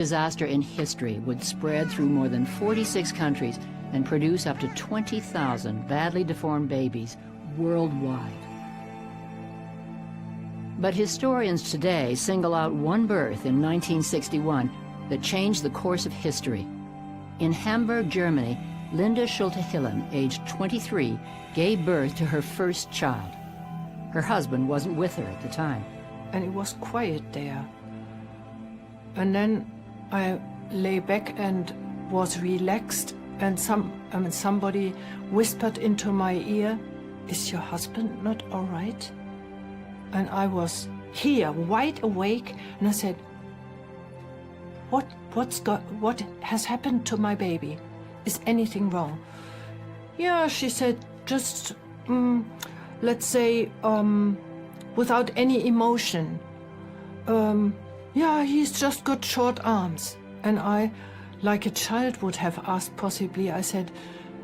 Disaster in history would spread through more than 46 countries and produce up to 20,000 badly deformed babies worldwide. But historians today single out one birth in 1961 that changed the course of history. In Hamburg, Germany, Linda Schulte-Hillen, aged 23, gave birth to her first child. Her husband wasn't with her at the time. And it was quiet there. And then I lay back and was relaxed, and somebody whispered into my ear, "Is your husband not all right?" And I was here, wide awake, and I said, what has happened to my baby? Is anything wrong? Yeah, she said, just, let's say, without any emotion. Yeah, he's just got short arms. And I, like a child would have asked possibly, I said,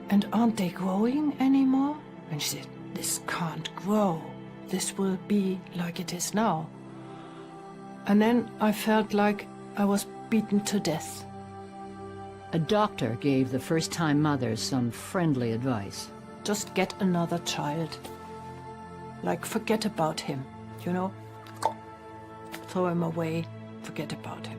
and aren't they growing anymore? And she said, this can't grow. This will be like it is now. And then I felt like I was beaten to death. A doctor gave the first-time mothers some friendly advice. Just get another child. Like, forget about him, you know? Throw him away, forget about him.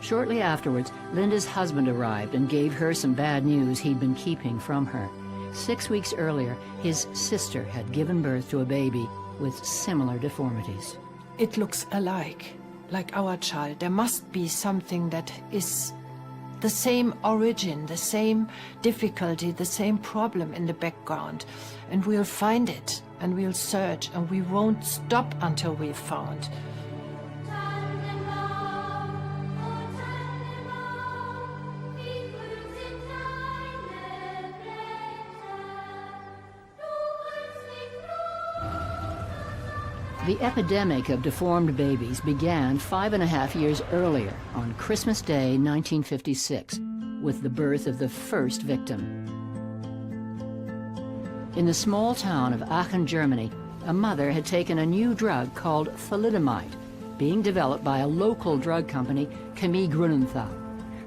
Shortly afterwards, Linda's husband arrived and gave her some bad news he'd been keeping from her. 6 weeks earlier, his sister had given birth to a baby with similar deformities. It looks alike, like our child. There must be something that is the same origin, the same difficulty, the same problem in the background. And we'll find it, and we'll search, and we won't stop until we've found. The epidemic of deformed babies began 5.5 years earlier, on Christmas Day, 1956, with the birth of the first victim. In the small town of Aachen, Germany, a mother had taken a new drug called thalidomide, being developed by a local drug company, Chemie Grunenthal.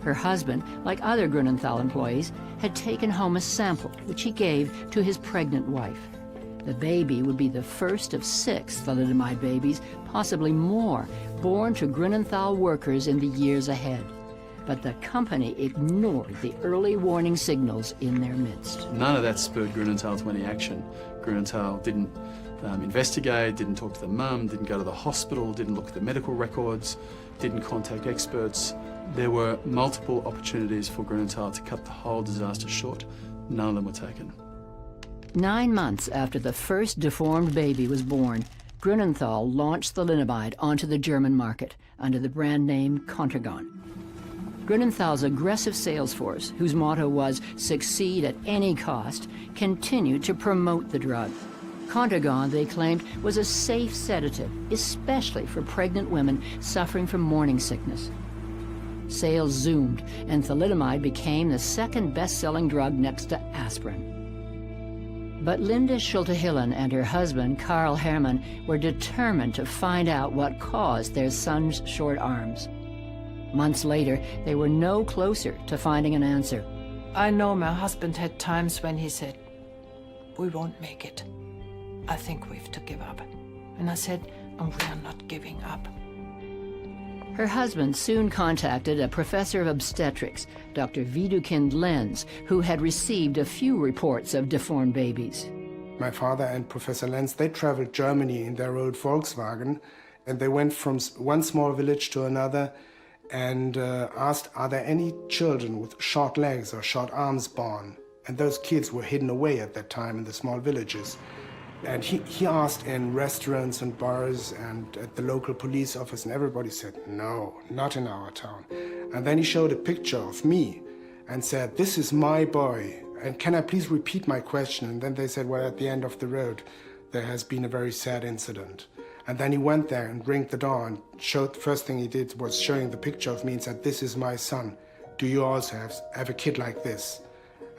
Her husband, like other Grunenthal employees, had taken home a sample, which he gave to his pregnant wife. The baby would be the first of 6 thalidomide babies, possibly more, born to Grunenthal workers in the years ahead. But the company ignored the early warning signals in their midst. None of that spurred Grunenthal to any action. Grunenthal didn't investigate, didn't talk to the mum, didn't go to the hospital, didn't look at the medical records, didn't contact experts. There were multiple opportunities for Grunenthal to cut the whole disaster short. None of them were taken. 9 months after the first deformed baby was born, Grunenthal launched thalidomide onto the German market under the brand name Contergan. Grunenthal's aggressive sales force, whose motto was "succeed at any cost," continued to promote the drug. Contergan, they claimed, was a safe sedative, especially for pregnant women suffering from morning sickness. Sales zoomed, and thalidomide became the second best-selling drug next to aspirin. But Linda Schulte-Hillen and her husband, Karl Hermann, were determined to find out what caused their son's short arms. Months later, they were no closer to finding an answer. I know my husband had times when he said, "We won't make it. I think we have to give up." And I said, "And we are not giving up." Her husband soon contacted a professor of obstetrics, Dr. Widukind Lenz, who had received a few reports of deformed babies. My father and Professor Lenz, they traveled Germany in their old Volkswagen, and they went from one small village to another and asked, are there any children with short legs or short arms born? And those kids were hidden away at that time in the small villages. And he asked in restaurants and bars and at the local police office, and everybody said, no, not in our town. And then he showed a picture of me and said, this is my boy, and can I please repeat my question? And then they said, well, at the end of the road, there has been a very sad incident. And then he went there and rang the door and showed, the first thing he did was showing the picture of me and said, this is my son. Do you also have a kid like this?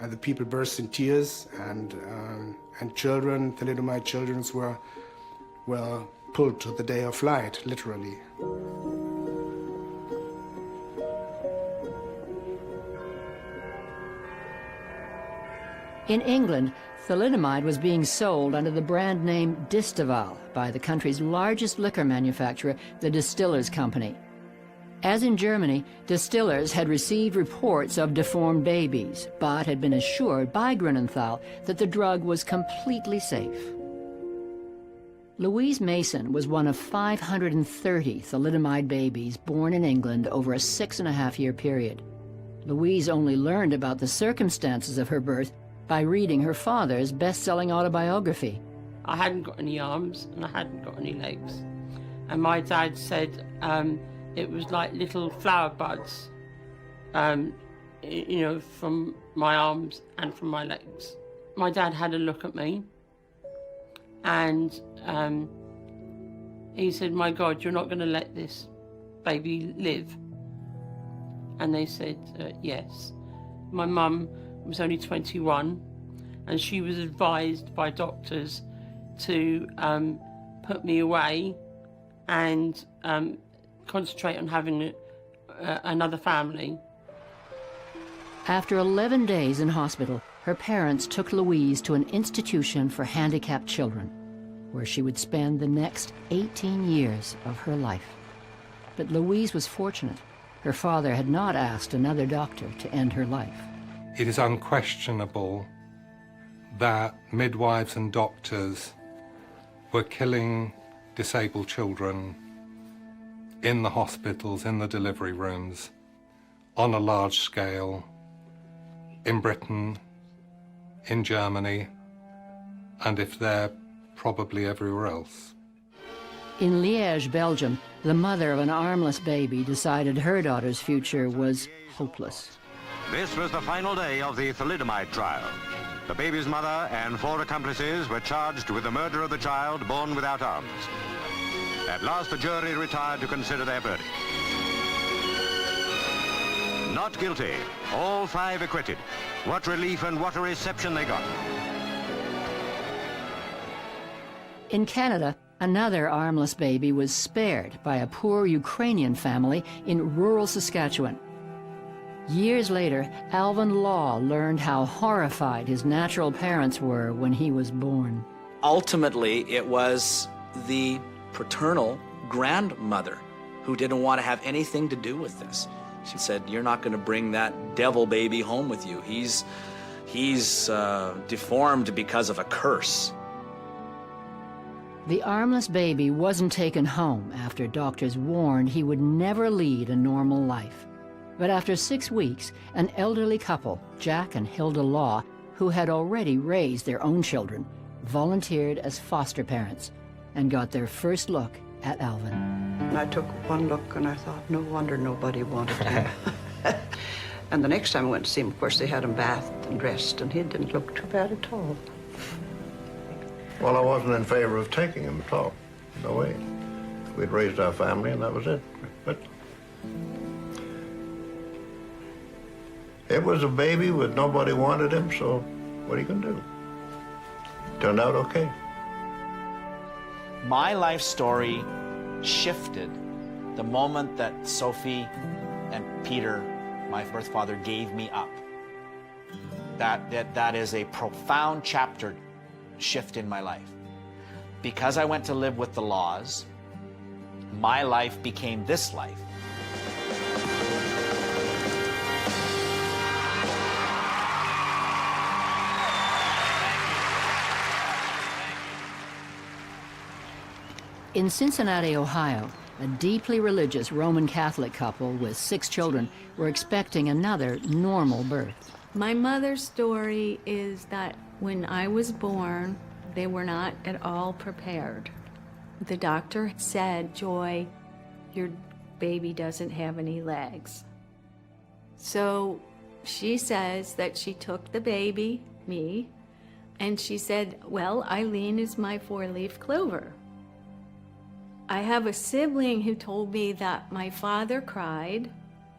And the people burst in tears, and children, thalidomide children, were pulled to the day of light, literally. In England, thalidomide was being sold under the brand name Distaval by the country's largest liquor manufacturer, the Distillers Company. As in Germany, distillers had received reports of deformed babies, but had been assured by Grunenthal that the drug was completely safe. Louise Mason was one of 530 thalidomide babies born in England over a 6.5-year period. Louise only learned about the circumstances of her birth by reading her father's best-selling autobiography. I hadn't got any arms and I hadn't got any legs. And my dad said it was like little flower buds, you know, from my arms and from my legs. My dad had a look at me and he said, "My God, you're not going to let this baby live?" And they said, yes. My mum was only 21 and she was advised by doctors to put me away and concentrate on having another family. After 11 days in hospital, her parents took Louise to an institution for handicapped children, where she would spend the next 18 years of her life. But Louise was fortunate. Her father had not asked another doctor to end her life. It is unquestionable that midwives and doctors were killing disabled children in the hospitals, in the delivery rooms, on a large scale, in Britain, in Germany, and if they're probably everywhere else. In Liège, Belgium, the mother of an armless baby decided her daughter's future was hopeless. This was the final day of the thalidomide trial. The baby's mother and 4 accomplices were charged with the murder of the child born without arms. At last, the jury retired to consider their verdict. Not guilty. All 5 acquitted. What relief and what a reception they got. In Canada, another armless baby was spared by a poor Ukrainian family in rural Saskatchewan. Years later, Alvin Law learned how horrified his natural parents were when he was born. Ultimately, it was the paternal grandmother who didn't want to have anything to do with this. She said, "You're not going to bring that devil baby home with you. He's deformed because of a curse." The armless baby wasn't taken home after doctors warned he would never lead a normal life. But after 6 weeks, an elderly couple, Jack and Hilda Law, who had already raised their own children, volunteered as foster parents and got their first look at Alvin. I took one look and I thought, no wonder nobody wanted him. And the next time I went to see him, of course, they had him bathed and dressed, and he didn't look too bad at all. Well, I wasn't in favor of taking him at all. No way. We'd raised our family and that was it. But it was a baby with nobody wanted him, so what are you gonna do? Turned out okay. My life story shifted the moment that Sophie and Peter, my birth father, gave me up. That is a profound chapter shift in my life. Because I went to live with the Laws, my life became this life. In Cincinnati, Ohio, a deeply religious Roman Catholic couple with 6 children were expecting another normal birth. My mother's story is that when I was born, they were not at all prepared. The doctor said, "Joy, your baby doesn't have any legs." So she says that she took the baby, me, and she said, "Well, Eileen is my 4-leaf clover." I have a sibling who told me that my father cried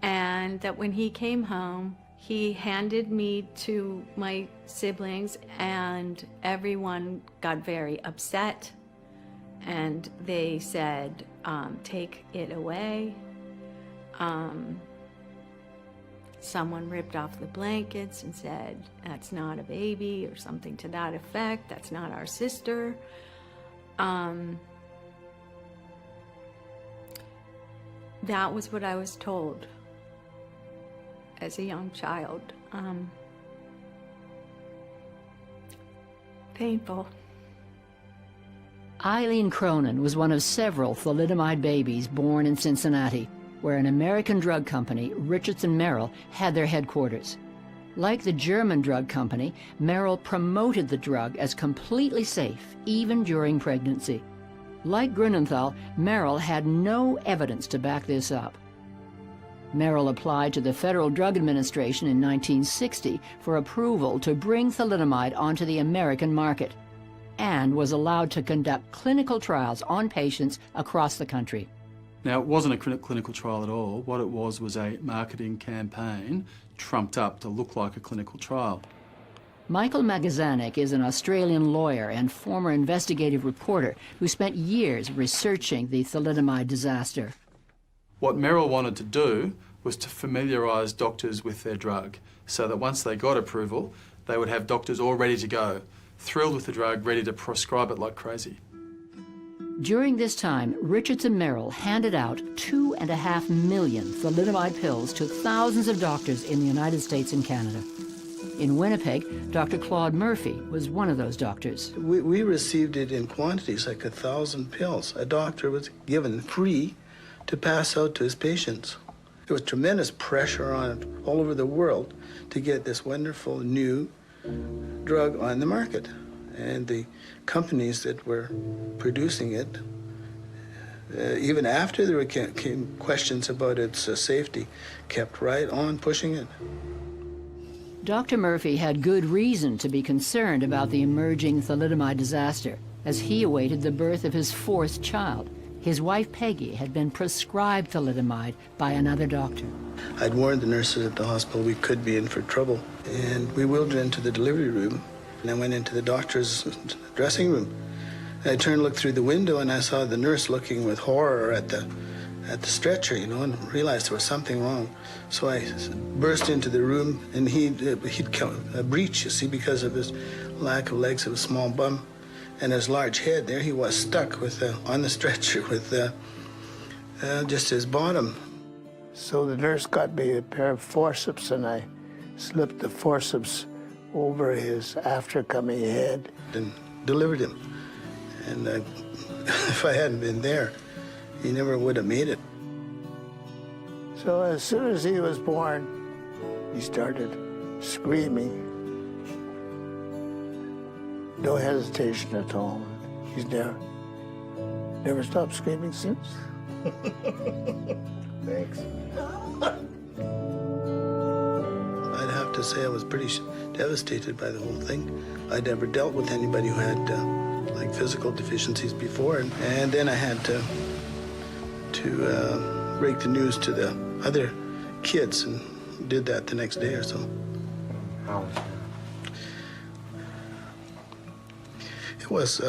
and that when he came home, he handed me to my siblings and everyone got very upset and they said, take it away. Someone ripped off the blankets and said, "That's not a baby," or something to that effect. "That's not our sister." That was what I was told as a young child. Painful. Eileen Cronin was one of several thalidomide babies born in Cincinnati, where an American drug company, Richardson Merrill, had their headquarters. Like the German drug company, Merrill promoted the drug as completely safe, even during pregnancy. Like Grunenthal, Merrill had no evidence to back this up. Merrill applied to the Federal Drug Administration in 1960 for approval to bring thalidomide onto the American market, and was allowed to conduct clinical trials on patients across the country. Now, it wasn't a clinical trial at all. What it was a marketing campaign trumped up to look like a clinical trial. Michael Magazanik is an Australian lawyer and former investigative reporter who spent years researching the thalidomide disaster. What Merrill wanted to do was to familiarise doctors with their drug so that once they got approval, they would have doctors all ready to go, thrilled with the drug, ready to prescribe it like crazy. During this time, Richardson Merrill handed out 2.5 million thalidomide pills to thousands of doctors in the United States and Canada. In Winnipeg, Dr. Claude Murphy was one of those doctors. We received it in quantities, like 1,000 pills. A doctor was given free to pass out to his patients. There was tremendous pressure on it all over the world to get this wonderful new drug on the market. And the companies that were producing it, even after there came questions about its safety, kept right on pushing it. Dr. Murphy had good reason to be concerned about the emerging thalidomide disaster as he awaited the birth of his 4th child. His wife, Peggy, had been prescribed thalidomide by another doctor. I'd warned the nurses at the hospital we could be in for trouble, and we wheeled her into the delivery room, and I went into the doctor's dressing room. And I turned, looked through the window, and I saw the nurse looking with horror at the stretcher, you know, and realized there was something wrong. So I burst into the room, and he'd a breech, you see, because of his lack of legs, of a small bum, and his large head. There he was, stuck with on the stretcher with just his bottom. So the nurse got me a pair of forceps, and I slipped the forceps over his after-coming head and delivered him. And if I hadn't been there, he never would have made it. So as soon as he was born, he started screaming. No hesitation at all. He's never stopped screaming since. Thanks. I'd have to say I was pretty devastated by the whole thing. I'd never dealt with anybody who had like physical deficiencies before, and then I had to break the news to the other kids, and did that the next day or so. How was that? It was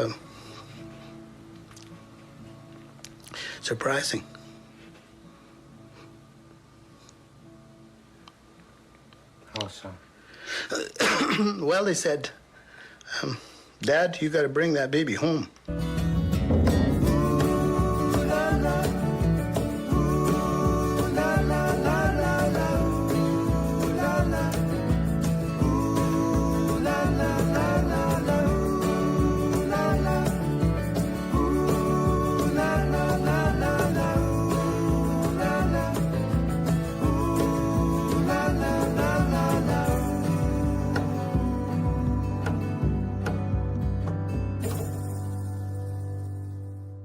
surprising. How so? Well, they said, Dad, you got to bring that baby home.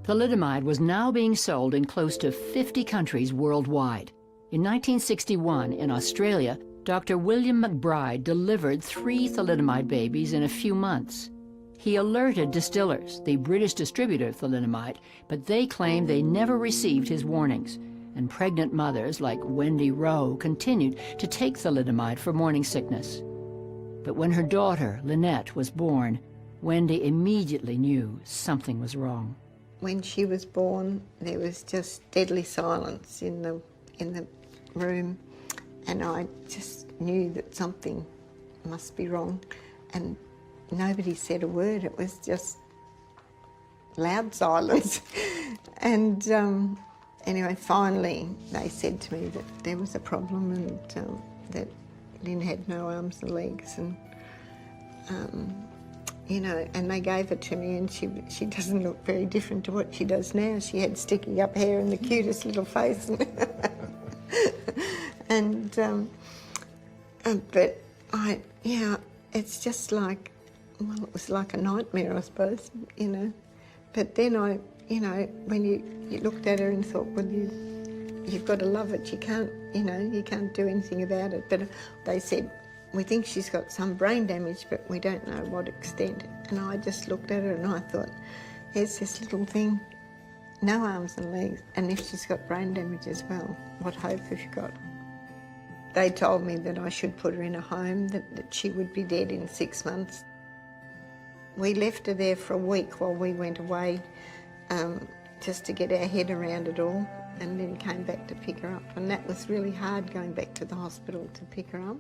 Thalidomide was now being sold in close to 50 countries worldwide. In 1961, in Australia, Dr. William McBride delivered 3 thalidomide babies in a few months. He alerted Distillers, the British distributor of thalidomide, but they claimed they never received his warnings, and pregnant mothers like Wendy Rowe continued to take thalidomide for morning sickness. But when her daughter, Lynette, was born, Wendy immediately knew something was wrong. When she was born, there was just deadly silence in the room, and I just knew that something must be wrong, and nobody said a word. It was just loud silence. And anyway, finally they said to me that there was a problem and that Lynn had no arms and legs, and you know, and they gave it to me, and she doesn't look very different to what she does now. She had sticky up hair and the cutest little face. And but yeah, it's just like, well, it was like a nightmare, I suppose, you know. But then you know, when you looked at her and thought, well, you've got to love it. You can't, you know, you can't do anything about it. But they said, we think she's got some brain damage, but we don't know what extent. And I just looked at her and I thought, here's this little thing, no arms and legs, and if she's got brain damage as well, what hope have you got? They told me that I should put her in a home, that she would be dead in 6 months. We left her there for a week while we went away, just to get our head around it all, and then came back to pick her up. And that was really hard, going back to the hospital to pick her up.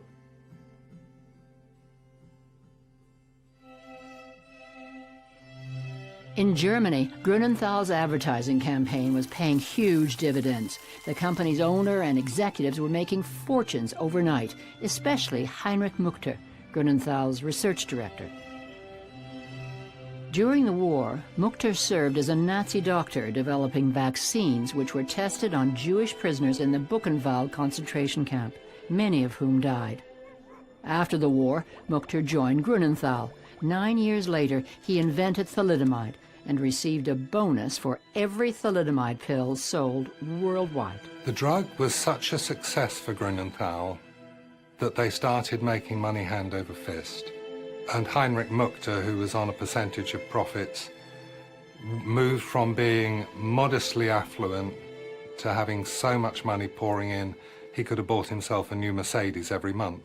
In Germany, Grunenthal's advertising campaign was paying huge dividends. The company's owner and executives were making fortunes overnight, especially Heinrich Muchter, Grunenthal's research director. During the war, Muchter served as a Nazi doctor developing vaccines which were tested on Jewish prisoners in the Buchenwald concentration camp, many of whom died. After the war, Muchter joined Grunenthal. 9 years later, he invented thalidomide and received a bonus for every thalidomide pill sold worldwide. The drug was such a success for Grunenthal that they started making money hand over fist. And Heinrich Muchter, who was on a percentage of profits, moved from being modestly affluent to having so much money pouring in, he could have bought himself a new Mercedes every month.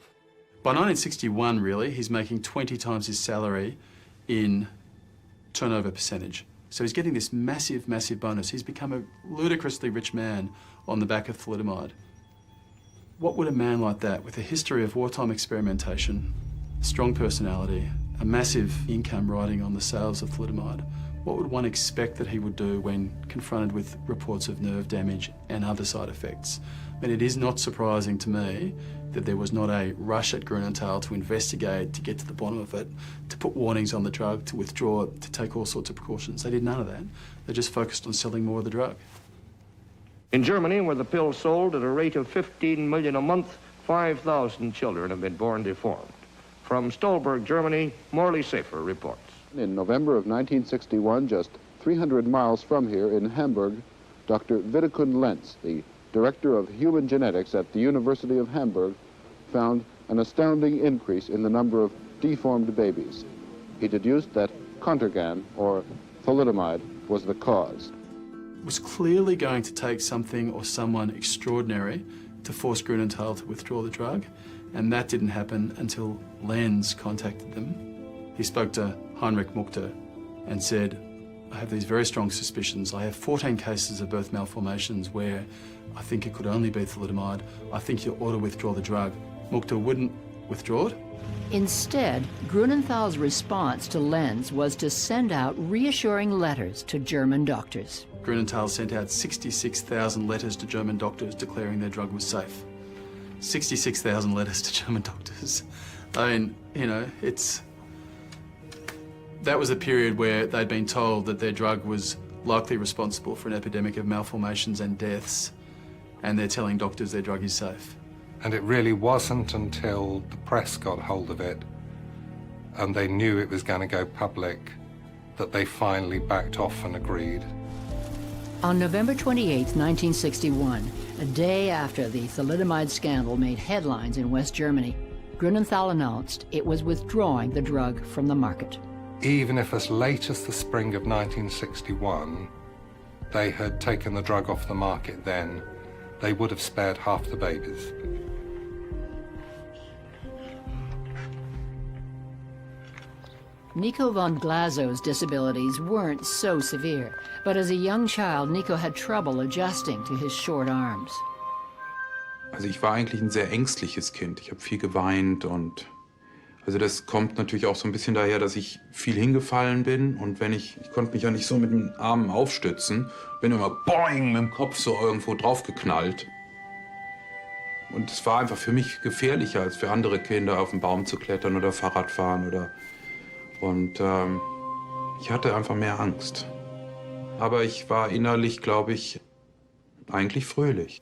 By 1961, really, he's making 20 times his salary in turnover percentage. So he's getting this massive, massive bonus. He's become a ludicrously rich man on the back of thalidomide. What would a man like that, with a history of wartime experimentation, a strong personality, a massive income riding on the sales of thalidomide, what would one expect that he would do when confronted with reports of nerve damage and other side effects? I mean, it is not surprising to me that there was not a rush at Grunenthal to investigate, to get to the bottom of it, to put warnings on the drug, to withdraw, to take all sorts of precautions. They did none of that. They just focused on selling more of the drug. In Germany, where the pill sold at a rate of 15 million a month, 5,000 children have been born deformed. From Stolberg, Germany, Morley Safer reports. In November of 1961, just 300 miles from here in Hamburg, Dr. Videkund Lenz, the director of human genetics at the University of Hamburg, found an astounding increase in the number of deformed babies. He deduced that Contergan, or thalidomide, was the cause. It was clearly going to take something or someone extraordinary to force Grunenthal to withdraw the drug, and that didn't happen until Lenz contacted them. He spoke to Heinrich Muchter and said, I have these very strong suspicions. I have 14 cases of birth malformations where I think it could only be thalidomide. I think you ought to withdraw the drug. Muchter wouldn't withdraw it. Instead, Grunenthal's response to Lenz was to send out reassuring letters to German doctors. Grunenthal sent out 66,000 letters to German doctors declaring their drug was safe. 66,000 letters to German doctors. I mean, you know, that was a period where they'd been told that their drug was likely responsible for an epidemic of malformations and deaths, and they're telling doctors their drug is safe. And it really wasn't until the press got hold of it and they knew it was going to go public that they finally backed off and agreed. On November 28, 1961, a day after the thalidomide scandal made headlines in West Germany, Grunenthal announced it was withdrawing the drug from the market. Even if as late as the spring of 1961 they had taken the drug off the market then, they would have spared half the babies. Nico von Glazow's disabilities weren't so severe, but as a young child, Nico had trouble adjusting to his short arms. Also ich war eigentlich ein sehr ängstliches Kind. Ich habe viel geweint und also das kommt natürlich auch so ein bisschen daher, dass ich viel hingefallen bin und wenn ich konnte mich ja nicht so mit den Armen aufstützen, bin immer boing mit dem Kopf so irgendwo draufgeknallt. Und es war einfach für mich gefährlicher als für andere Kinder auf den Baum zu klettern oder Fahrrad fahren oder und ich hatte einfach mehr Angst. Aber ich war innerlich, glaube ich, eigentlich fröhlich.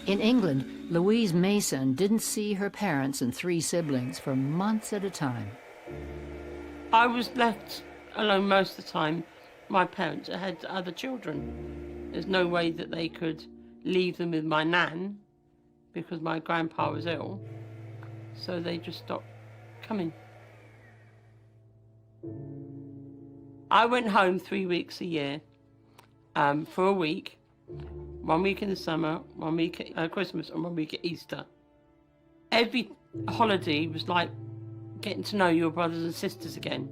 In England, Louise Mason didn't see her parents and 3 siblings for months at a time. I was left alone most of the time. My parents had other children. There's no way that they could leave them with my nan because my grandpa was ill. So they just stopped coming. I went home 3 weeks a year for a week. 1 week in the summer, 1 week at Christmas, and 1 week at Easter. Every holiday was like getting to know your brothers and sisters again.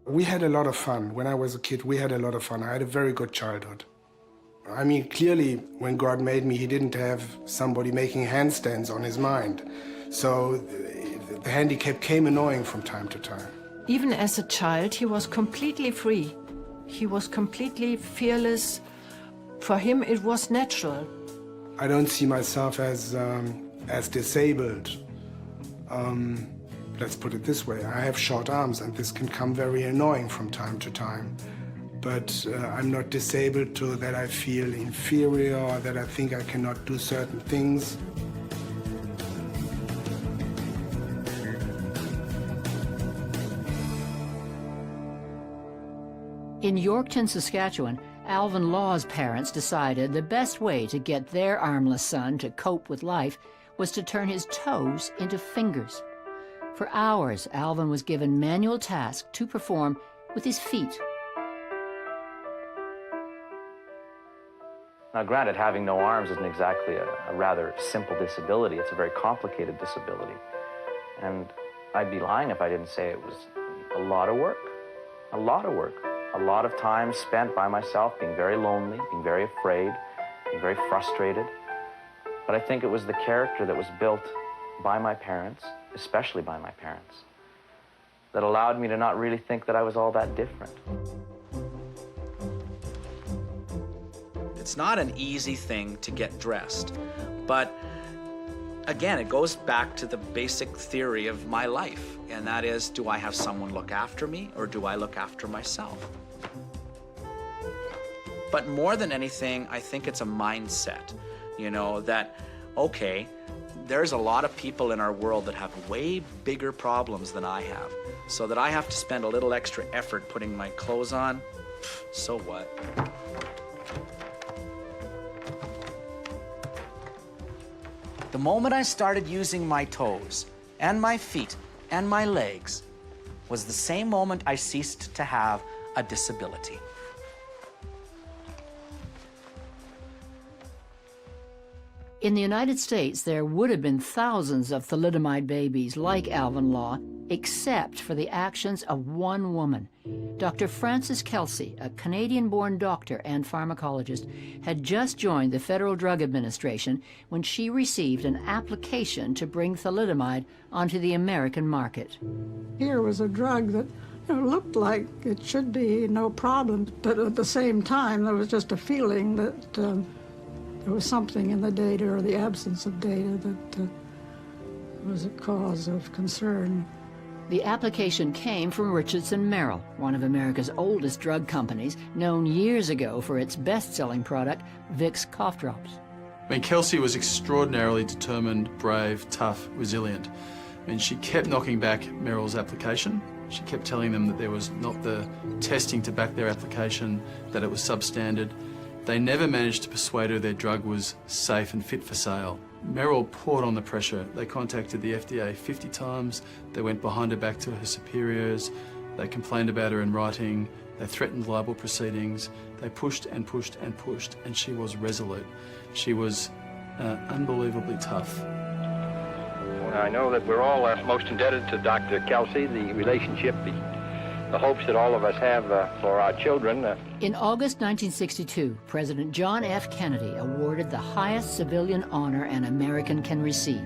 We had a lot of fun. When I was a kid, we had a lot of fun. I had a very good childhood. I mean, clearly, when God made me, he didn't have somebody making handstands on his mind. So the handicap came annoying from time to time. Even as a child, he was completely free. He was completely fearless. For him, it was natural. I don't see myself as disabled. Let's put it this way. I have short arms, and this can come very annoying from time to time. But I'm not disabled to that I feel inferior or that I think I cannot do certain things. In Yorkton, Saskatchewan, Alvin Law's parents decided the best way to get their armless son to cope with life was to turn his toes into fingers. For hours, Alvin was given manual tasks to perform with his feet. Now, granted, having no arms isn't exactly a rather simple disability. It's a very complicated disability. And I'd be lying if I didn't say it was a lot of work. A lot of work. A lot of time spent by myself, being very lonely, being very afraid, being very frustrated. But I think it was the character that was built by my parents, especially by my parents, that allowed me to not really think that I was all that different. It's not an easy thing to get dressed, but again, it goes back to the basic theory of my life, and that is, do I have someone look after me, or do I look after myself? But more than anything, I think it's a mindset, you know, that, okay, there's a lot of people in our world that have way bigger problems than I have, so that I have to spend a little extra effort putting my clothes on, so what? The moment I started using my toes and my feet and my legs was the same moment I ceased to have a disability. In the United States, there would have been thousands of thalidomide babies like Alvin Law, except for the actions of one woman. Dr. Frances Kelsey, a Canadian-born doctor and pharmacologist, had just joined the Federal Drug Administration when she received an application to bring thalidomide onto the American market. Here was a drug that looked like it should be no problem, but at the same time, there was just a feeling that there was something in the data or the absence of data that was a cause of concern. The application came from Richardson Merrill, one of America's oldest drug companies, known years ago for its best-selling product, Vicks cough drops. I mean, Kelsey was extraordinarily determined, brave, tough, resilient. I mean, she kept knocking back Merrill's application. She kept telling them that there was not the testing to back their application, that it was substandard. They never managed to persuade her their drug was safe and fit for sale. Merrill poured on the pressure. They contacted the FDA 50 times. They went behind her back to her superiors. They complained about her in writing, they threatened libel proceedings, they pushed and pushed and pushed, and she was resolute. She was unbelievably tough. I know that we're all most indebted to Dr. Kelsey, the relationship, the hopes that all of us have for our children. In August 1962, President John F. Kennedy awarded the highest civilian honor an American can receive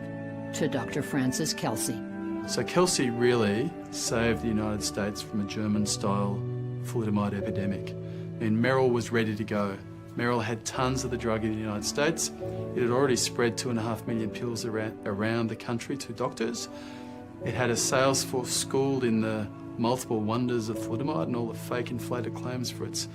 to Dr. Francis Kelsey. So Kelsey really saved the United States from a German-style thalidomide epidemic. I mean, Merrill was ready to go. Merrill had tons of the drug in the United States. It had already spread 2.5 million pills around the country to doctors. It had a sales force schooled in the multiple wonders of thalidomide and all the fake inflated claims for its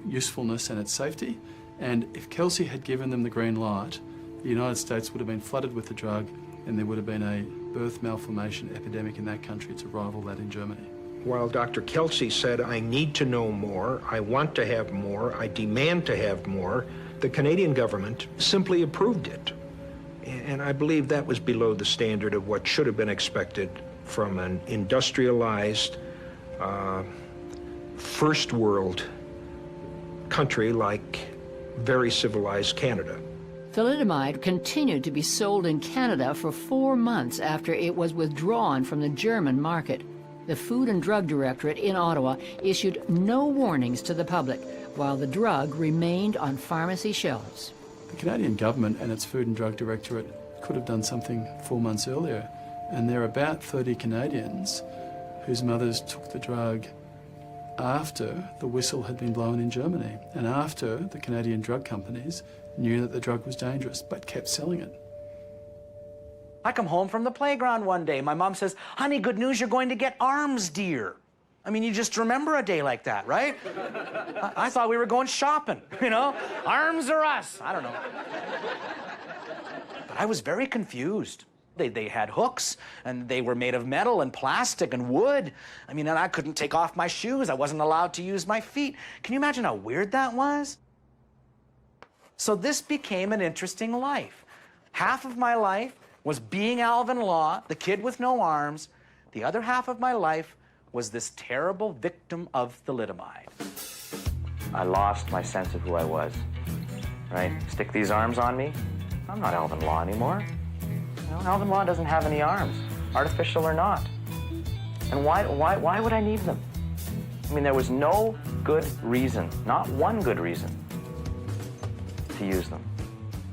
usefulness and its safety. And if Kelsey had given them the green light, the United States would have been flooded with the drug, and there would have been a birth malformation epidemic in that country to rival that in Germany. While Dr. Kelsey said, I need to know more, I want to have more, I demand to have more, the Canadian government simply approved it. And I believe that was below the standard of what should have been expected from an industrialized, first world country like very civilized Canada. Thalidomide continued to be sold in Canada for 4 months after it was withdrawn from the German market. The Food and Drug Directorate in Ottawa issued no warnings to the public, while the drug remained on pharmacy shelves. The Canadian government and its Food and Drug Directorate could have done something 4 months earlier, and there are about 30 Canadians whose mothers took the drug after the whistle had been blown in Germany and after the Canadian drug companies knew that the drug was dangerous but kept selling it. I come home from the playground one day. My mom says, honey, good news, you're going to get arms, dear. I mean, you just remember a day like that, right? I thought we were going shopping, you know? Arms or us? I don't know. But I was very confused. They had hooks, and they were made of metal and plastic and wood. I mean, and I couldn't take off my shoes. I wasn't allowed to use my feet. Can you imagine how weird that was? So this became an interesting life. Half of my life was being Alvin Law, the kid with no arms. The other half of my life was this terrible victim of thalidomide. I lost my sense of who I was, right? Stick these arms on me, I'm not Alvin Law anymore. You know, Alvin Law doesn't have any arms, artificial or not. And why would I need them? I mean, there was no good reason, not one good reason, to use them.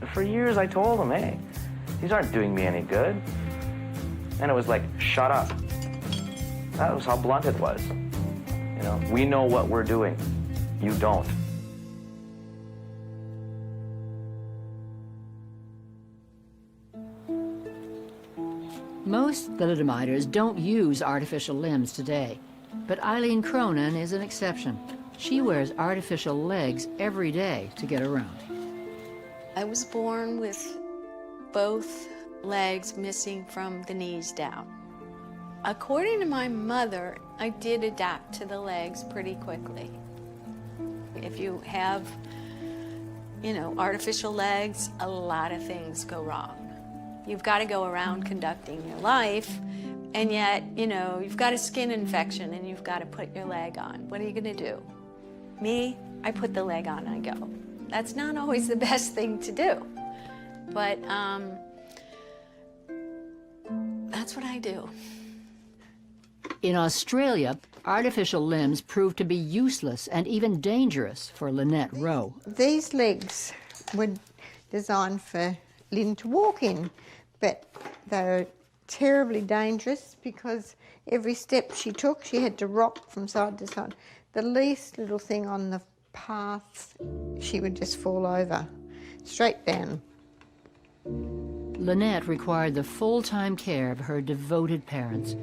And for years I told them, hey, these aren't doing me any good. And it was like, shut up. That was how blunt it was. You know, we know what we're doing. You don't. Most thalidomiders don't use artificial limbs today, but Eileen Cronin is an exception. She wears artificial legs every day to get around. I was born with both legs missing from the knees down. According to my mother, I did adapt to the legs pretty quickly. If you have, artificial legs, a lot of things go wrong. You've got to go around conducting your life, and yet, you've got a skin infection and you've got to put your leg on. What are you going to do? Me, I put the leg on and I go. That's not always the best thing to do, but that's what I do. In Australia, artificial limbs proved to be useless and even dangerous for Lynette Rowe. These legs were designed for Lynn to walk in, but they were terribly dangerous because every step she took, she had to rock from side to side. The least little thing on the path, she would just fall over, straight down. Lynette required the full-time care of her devoted parents.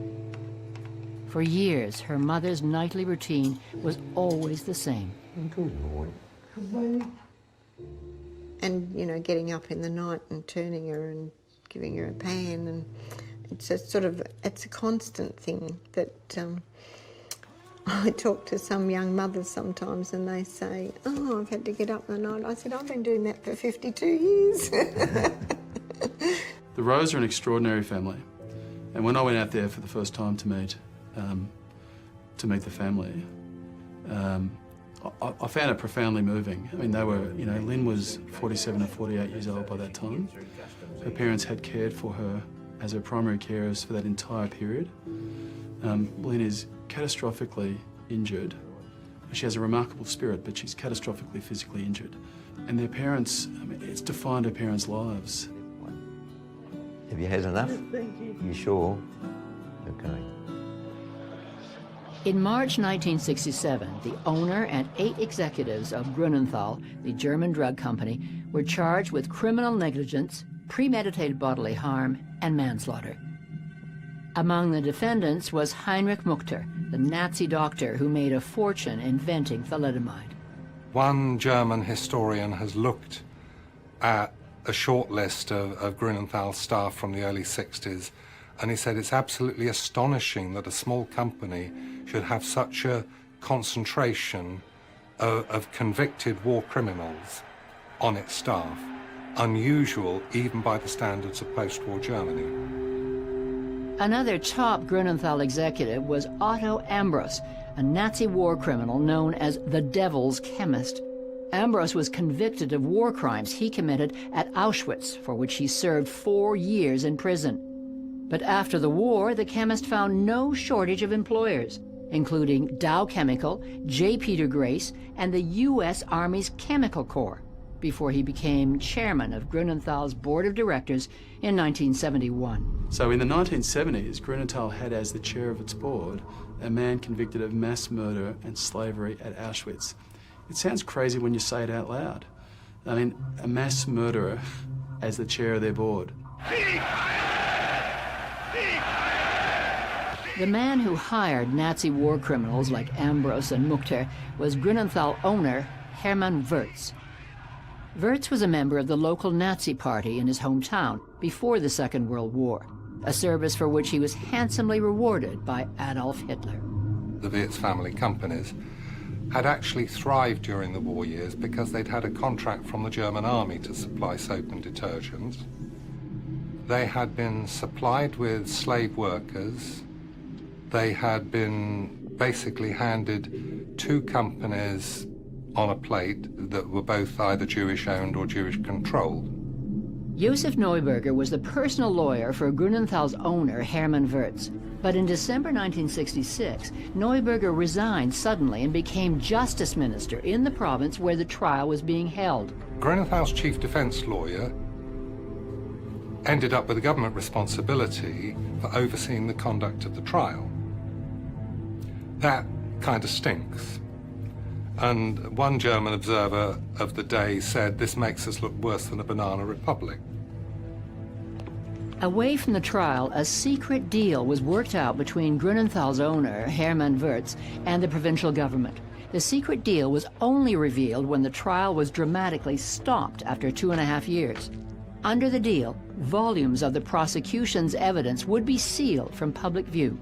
For years, her mother's nightly routine was always the same. Good morning. And, getting up in the night and turning her and giving her a pan, and it's a constant thing that I talk to some young mothers sometimes and they say, oh, I've had to get up in the night. I said, I've been doing that for 52 years. The Rowes are an extraordinary family. And when I went out there for the first time to meet to meet the family. I found it profoundly moving. I mean, they were, you know, Lynn was 47 or 48 years old by that time. Her parents had cared for her as her primary carers for that entire period. Lynn is catastrophically injured. She has a remarkable spirit, but she's catastrophically physically injured. And their parents, I mean, it's defined her parents' lives. Have you had enough? You sure? Okay. In March 1967, the owner and 8 executives of Grunenthal, the German drug company, were charged with criminal negligence, premeditated bodily harm, and manslaughter. Among the defendants was Heinrich Muchter, the Nazi doctor who made a fortune inventing thalidomide. One German historian has looked at a short list of Grunenthal's staff from the early 60s, and he said it's absolutely astonishing that a small company should have such a concentration of convicted war criminals on its staff. Unusual even by the standards of post-war Germany. Another top Grunenthal executive was Otto Ambros, a Nazi war criminal known as the Devil's Chemist. Ambros was convicted of war crimes he committed at Auschwitz, for which he served 4 years in prison. But after the war, the chemist found no shortage of employers, including Dow Chemical, J. Peter Grace, and the U.S. Army's Chemical Corps, before he became chairman of Grunenthal's board of directors in 1971. So in the 1970s, Grunenthal had as the chair of its board a man convicted of mass murder and slavery at Auschwitz. It sounds crazy when you say it out loud. I mean, a mass murderer as the chair of their board. The man who hired Nazi war criminals like Ambros and Muchter was Grunenthal owner Hermann Wirtz. Wirtz was a member of the local Nazi party in his hometown before the Second World War, a service for which he was handsomely rewarded by Adolf Hitler. The Wirtz family companies had actually thrived during the war years because they'd had a contract from the German army to supply soap and detergents. They had been supplied with slave workers. They had been basically handed 2 companies on a plate that were both either Jewish-owned or Jewish-controlled. Josef Neuberger was the personal lawyer for Grunenthal's owner, Hermann Wirtz. But in December 1966, Neuberger resigned suddenly and became justice minister in the province where the trial was being held. Grunenthal's chief defense lawyer ended up with a government responsibility for overseeing the conduct of the trial. That kind of stinks. And one German observer of the day said, "This makes us look worse than a banana republic." Away from the trial, a secret deal was worked out between Grunenthal's owner, Hermann Wirtz, and the provincial government. The secret deal was only revealed when the trial was dramatically stopped after 2.5 years. Under the deal, volumes of the prosecution's evidence would be sealed from public view.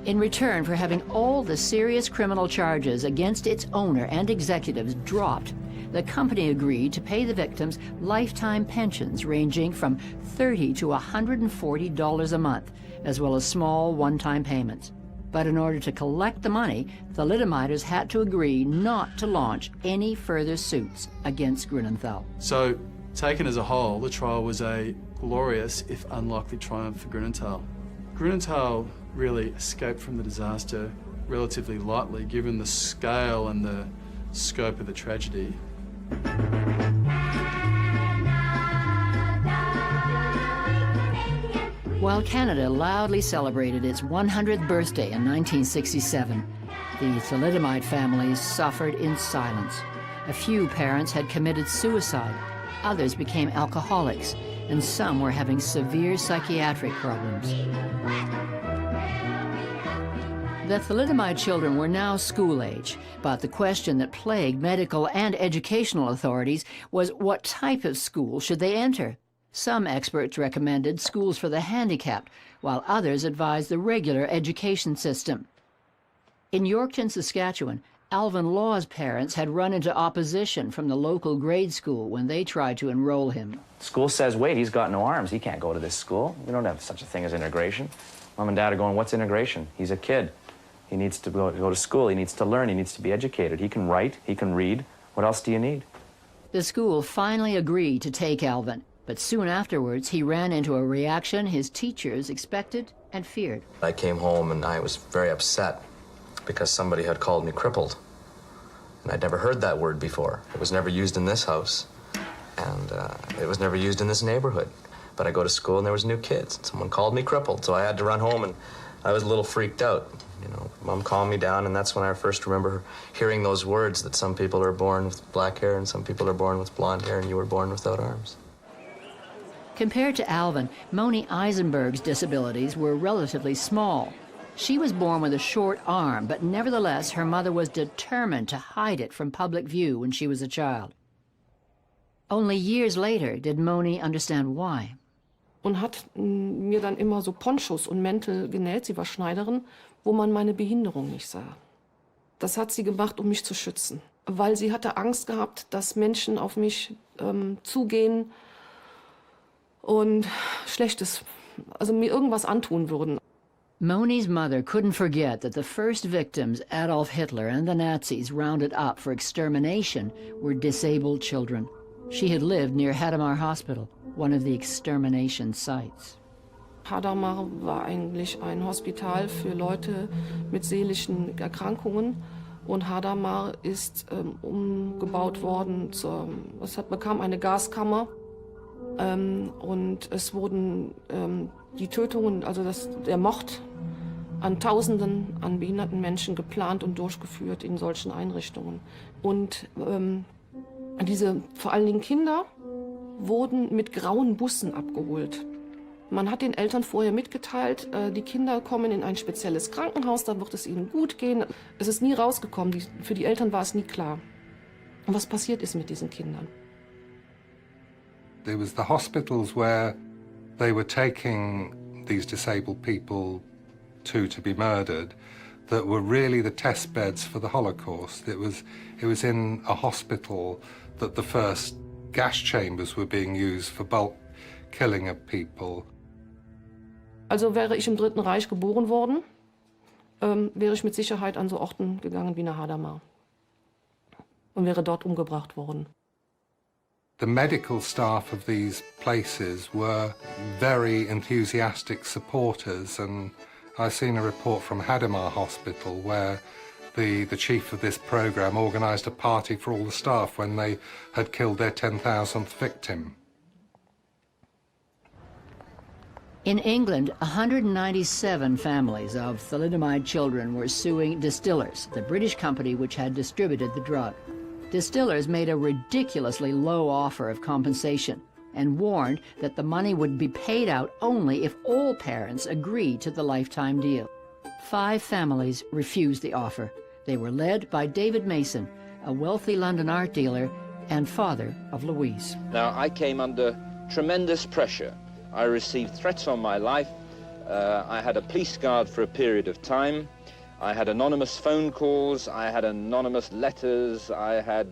In return for having all the serious criminal charges against its owner and executives dropped, the company agreed to pay the victims lifetime pensions ranging from $30 to $140 a month, as well as small one-time payments. But in order to collect the money, the thalidomiders had to agree not to launch any further suits against Grunenthal. So, taken as a whole, the trial was a glorious, if unlikely, triumph for Grunenthal. Grunenthal really escaped from the disaster relatively lightly, given the scale and the scope of the tragedy. While Canada loudly celebrated its 100th birthday in 1967, the thalidomide families suffered in silence. A few parents had committed suicide, others became alcoholics, and some were having severe psychiatric problems. The thalidomide children were now school age, but the question that plagued medical and educational authorities was what type of school should they enter? Some experts recommended schools for the handicapped, while others advised the regular education system. In Yorkton, Saskatchewan, Alvin Law's parents had run into opposition from the local grade school when they tried to enroll him. School says, wait, he's got no arms. He can't go to this school. We don't have such a thing as integration. Mom and Dad are going, what's integration? He's a kid. He needs to go to school, he needs to learn, he needs to be educated. He can write, he can read. What else do you need? The school finally agreed to take Alvin, but soon afterwards he ran into a reaction his teachers expected and feared. I came home and I was very upset because somebody had called me crippled. And I'd never heard that word before. It was never used in this house, and it was never used in this neighborhood. But I go to school and there was new kids. Someone called me crippled, so I had to run home, and I was a little freaked out. You know, Mom calmed me down, and that's when I first remember hearing those words that some people are born with black hair and some people are born with blonde hair, and you were born without arms. Compared to Alvin, Moni Eisenberg's disabilities were relatively small. She was born with a short arm, but nevertheless her mother was determined to hide it from public view when she was a child. Only years later did Moni understand why. Und hat mir dann immer so Ponchos und Mäntel genäht, sie war Schneiderin, wo man meine Behinderung nicht sah. Das hat sie gemacht, um mich zu schützen, weil sie hatte Angst gehabt, dass Menschen auf mich zugehen und Schlechtes, also mir irgendwas antun würden. Moni's mother couldn't forget that the first victims Adolf Hitler and the Nazis rounded up for extermination were disabled children. She had lived near Hadamar Hospital, one of the extermination sites. Hadamar war eigentlich ein Hospital für Leute mit seelischen Erkrankungen. Und Hadamar ist umgebaut worden, bekam eine Gaskammer. Und es wurden die Tötungen, also der Mord an Tausenden an behinderten Menschen geplant und durchgeführt in solchen Einrichtungen. Und vor allen Dingen Kinder wurden mit grauen Bussen abgeholt. Man hat den Eltern vorher mitgeteilt, die Kinder kommen in ein spezielles Krankenhaus, da wird es ihnen gut gehen. Es ist nie rausgekommen, für die Eltern war es nie klar. Und was passiert ist mit diesen Kindern. There was the hospitals where they were taking these disabled people to be murdered that were really the test beds for the Holocaust. It was in a hospital that the first gas chambers were being used for bulk killing of people. Also wäre ich im Dritten Reich geboren worden, wäre ich mit Sicherheit an so Orten gegangen wie nach Hadamar und wäre dort umgebracht worden. The medical staff of these places were very enthusiastic supporters, and I've seen a report from Hadamar Hospital where the chief of this program organised a party for all the staff when they had killed their 10,000th victim. In England, 197 families of thalidomide children were suing Distillers, the British company which had distributed the drug. Distillers made a ridiculously low offer of compensation and warned that the money would be paid out only if all parents agreed to the lifetime deal. 5 families refused the offer. They were led by David Mason, a wealthy London art dealer and father of Louise. Now, I came under tremendous pressure. I received threats on my life. I had a police guard for a period of time. I had anonymous phone calls, I had anonymous letters, I had,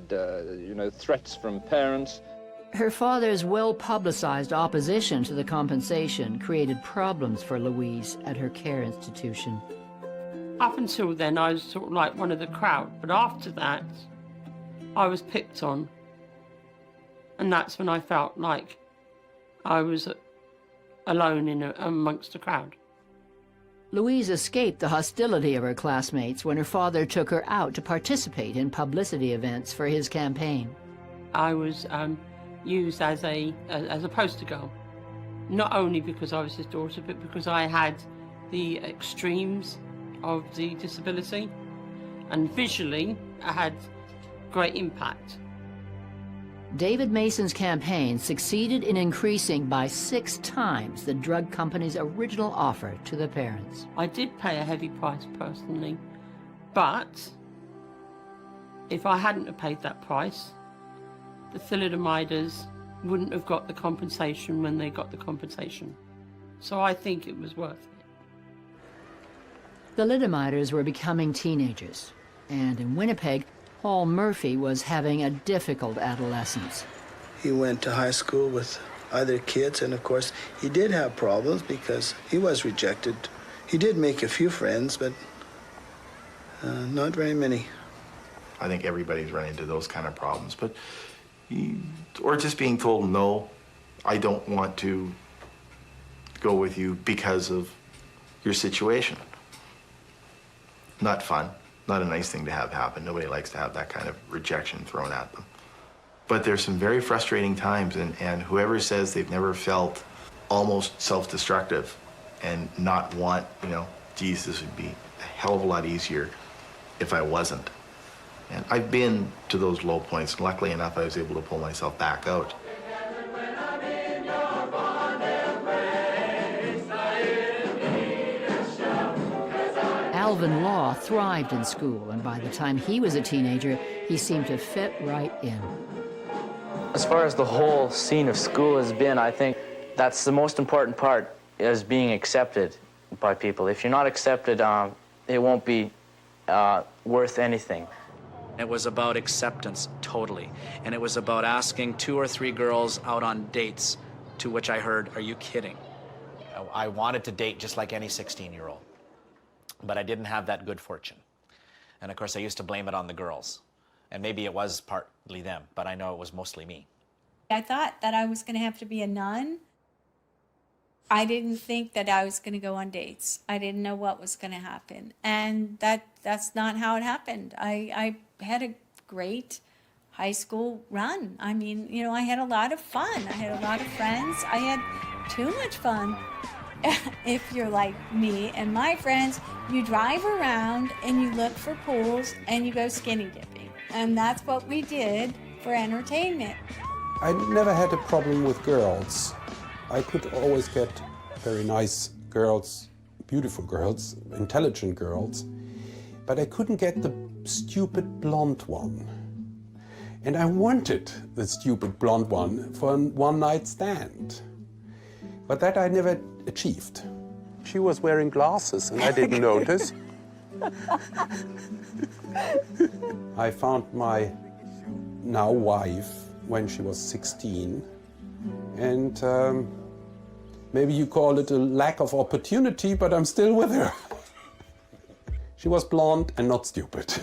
threats from parents. Her father's well-publicized opposition to the compensation created problems for Louise at her care institution. Up until then, I was sort of like one of the crowd, but after that, I was picked on. And that's when I felt like I was alone amongst the crowd. Louise escaped the hostility of her classmates when her father took her out to participate in publicity events for his campaign. I was used as a poster girl, not only because I was his daughter, but because I had the extremes of the disability, and visually I had great impact. David Mason's campaign succeeded in increasing by 6 times the drug company's original offer to the parents. I did pay a heavy price personally, but if I hadn't have paid that price, the thalidomiders wouldn't have got the compensation when they got the compensation. So I think it was worth it. The thalidomiders were becoming teenagers, and in Winnipeg, Paul Murphy was having a difficult adolescence. He went to high school with other kids, and of course, he did have problems because he was rejected. He did make a few friends, but Not very many. I think everybody's run into those kind of problems, but or just being told, no, I don't want to go with you because of your situation. Not fun, not a nice thing to have happen. Nobody likes to have that kind of rejection thrown at them. But there's some very frustrating times, and whoever says they've never felt almost self-destructive and not want, you know, geez, this would be a hell of a lot easier if I wasn't. And I've been to those low points, and luckily enough, I was able to pull myself back out. Alvin Law thrived in school, and by the time he was a teenager, he seemed to fit right in. As far as the whole scene of school has been, I think that's the most important part, is being accepted by people. If you're not accepted, it won't be worth anything. It was about acceptance, totally. And it was about asking 2 or 3 girls out on dates, to which I heard, "Are you kidding?" I wanted to date just like any 16-year-old, but I didn't have that good fortune. And of course, I used to blame it on the girls. And maybe it was partly them, but I know it was mostly me. I thought that I was going to have to be a nun. I didn't think that I was going to go on dates. I didn't know what was going to happen. And that's not how it happened. I had a great high school run. I mean, you know, I had a lot of fun. I had a lot of friends. I had too much fun. If you're like me and my friends, you drive around and you look for pools and you go skinny dipping. And that's what we did for entertainment. I never had a problem with girls. I could always get very nice girls, beautiful girls, intelligent girls, but I couldn't get the stupid blonde one. And I wanted the stupid blonde one for a one-night stand. But that I never achieved. She was wearing glasses and I didn't notice. I found my now wife when she was 16, and maybe you call it a lack of opportunity, but I'm still with her. She was blonde and not stupid.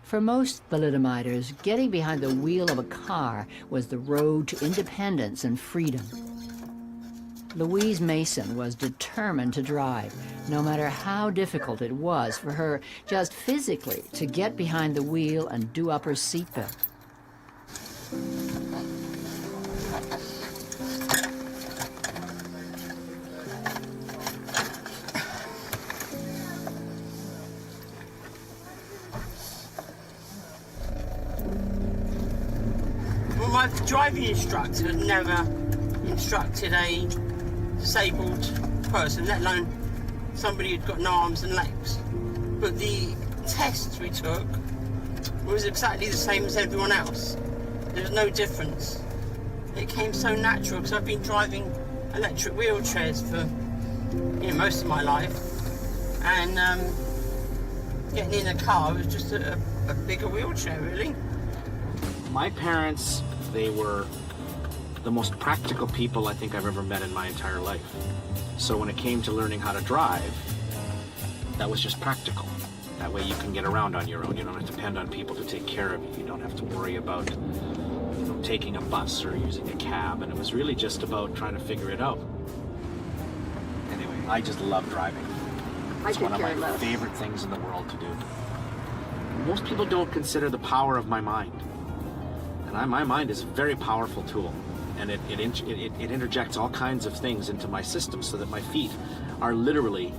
For most thalidomiders, getting behind the wheel of a car was the road to independence and freedom. Louise Mason was determined to drive, no matter how difficult it was for her just physically to get behind the wheel and do up her seatbelt. Well, my driving instructor had never instructed a disabled person, let alone somebody who'd got no arms and legs. But the tests we took was exactly the same as everyone else. There was no difference. It came so natural because I've been driving electric wheelchairs for most of my life, and getting in a car was just a bigger wheelchair, really. My parents, they were the most practical people I think I've ever met in my entire life. So when it came to learning how to drive, that was just practical. That way you can get around on your own. You don't have to depend on people to take care of you. You don't have to worry about, taking a bus or using a cab. And it was really just about trying to figure it out. Anyway, I just love driving. It's one of my favorite things in the world to do. Most people don't consider the power of my mind. And my mind is a very powerful tool. And it interjects all kinds of things into my system so that my feet are literally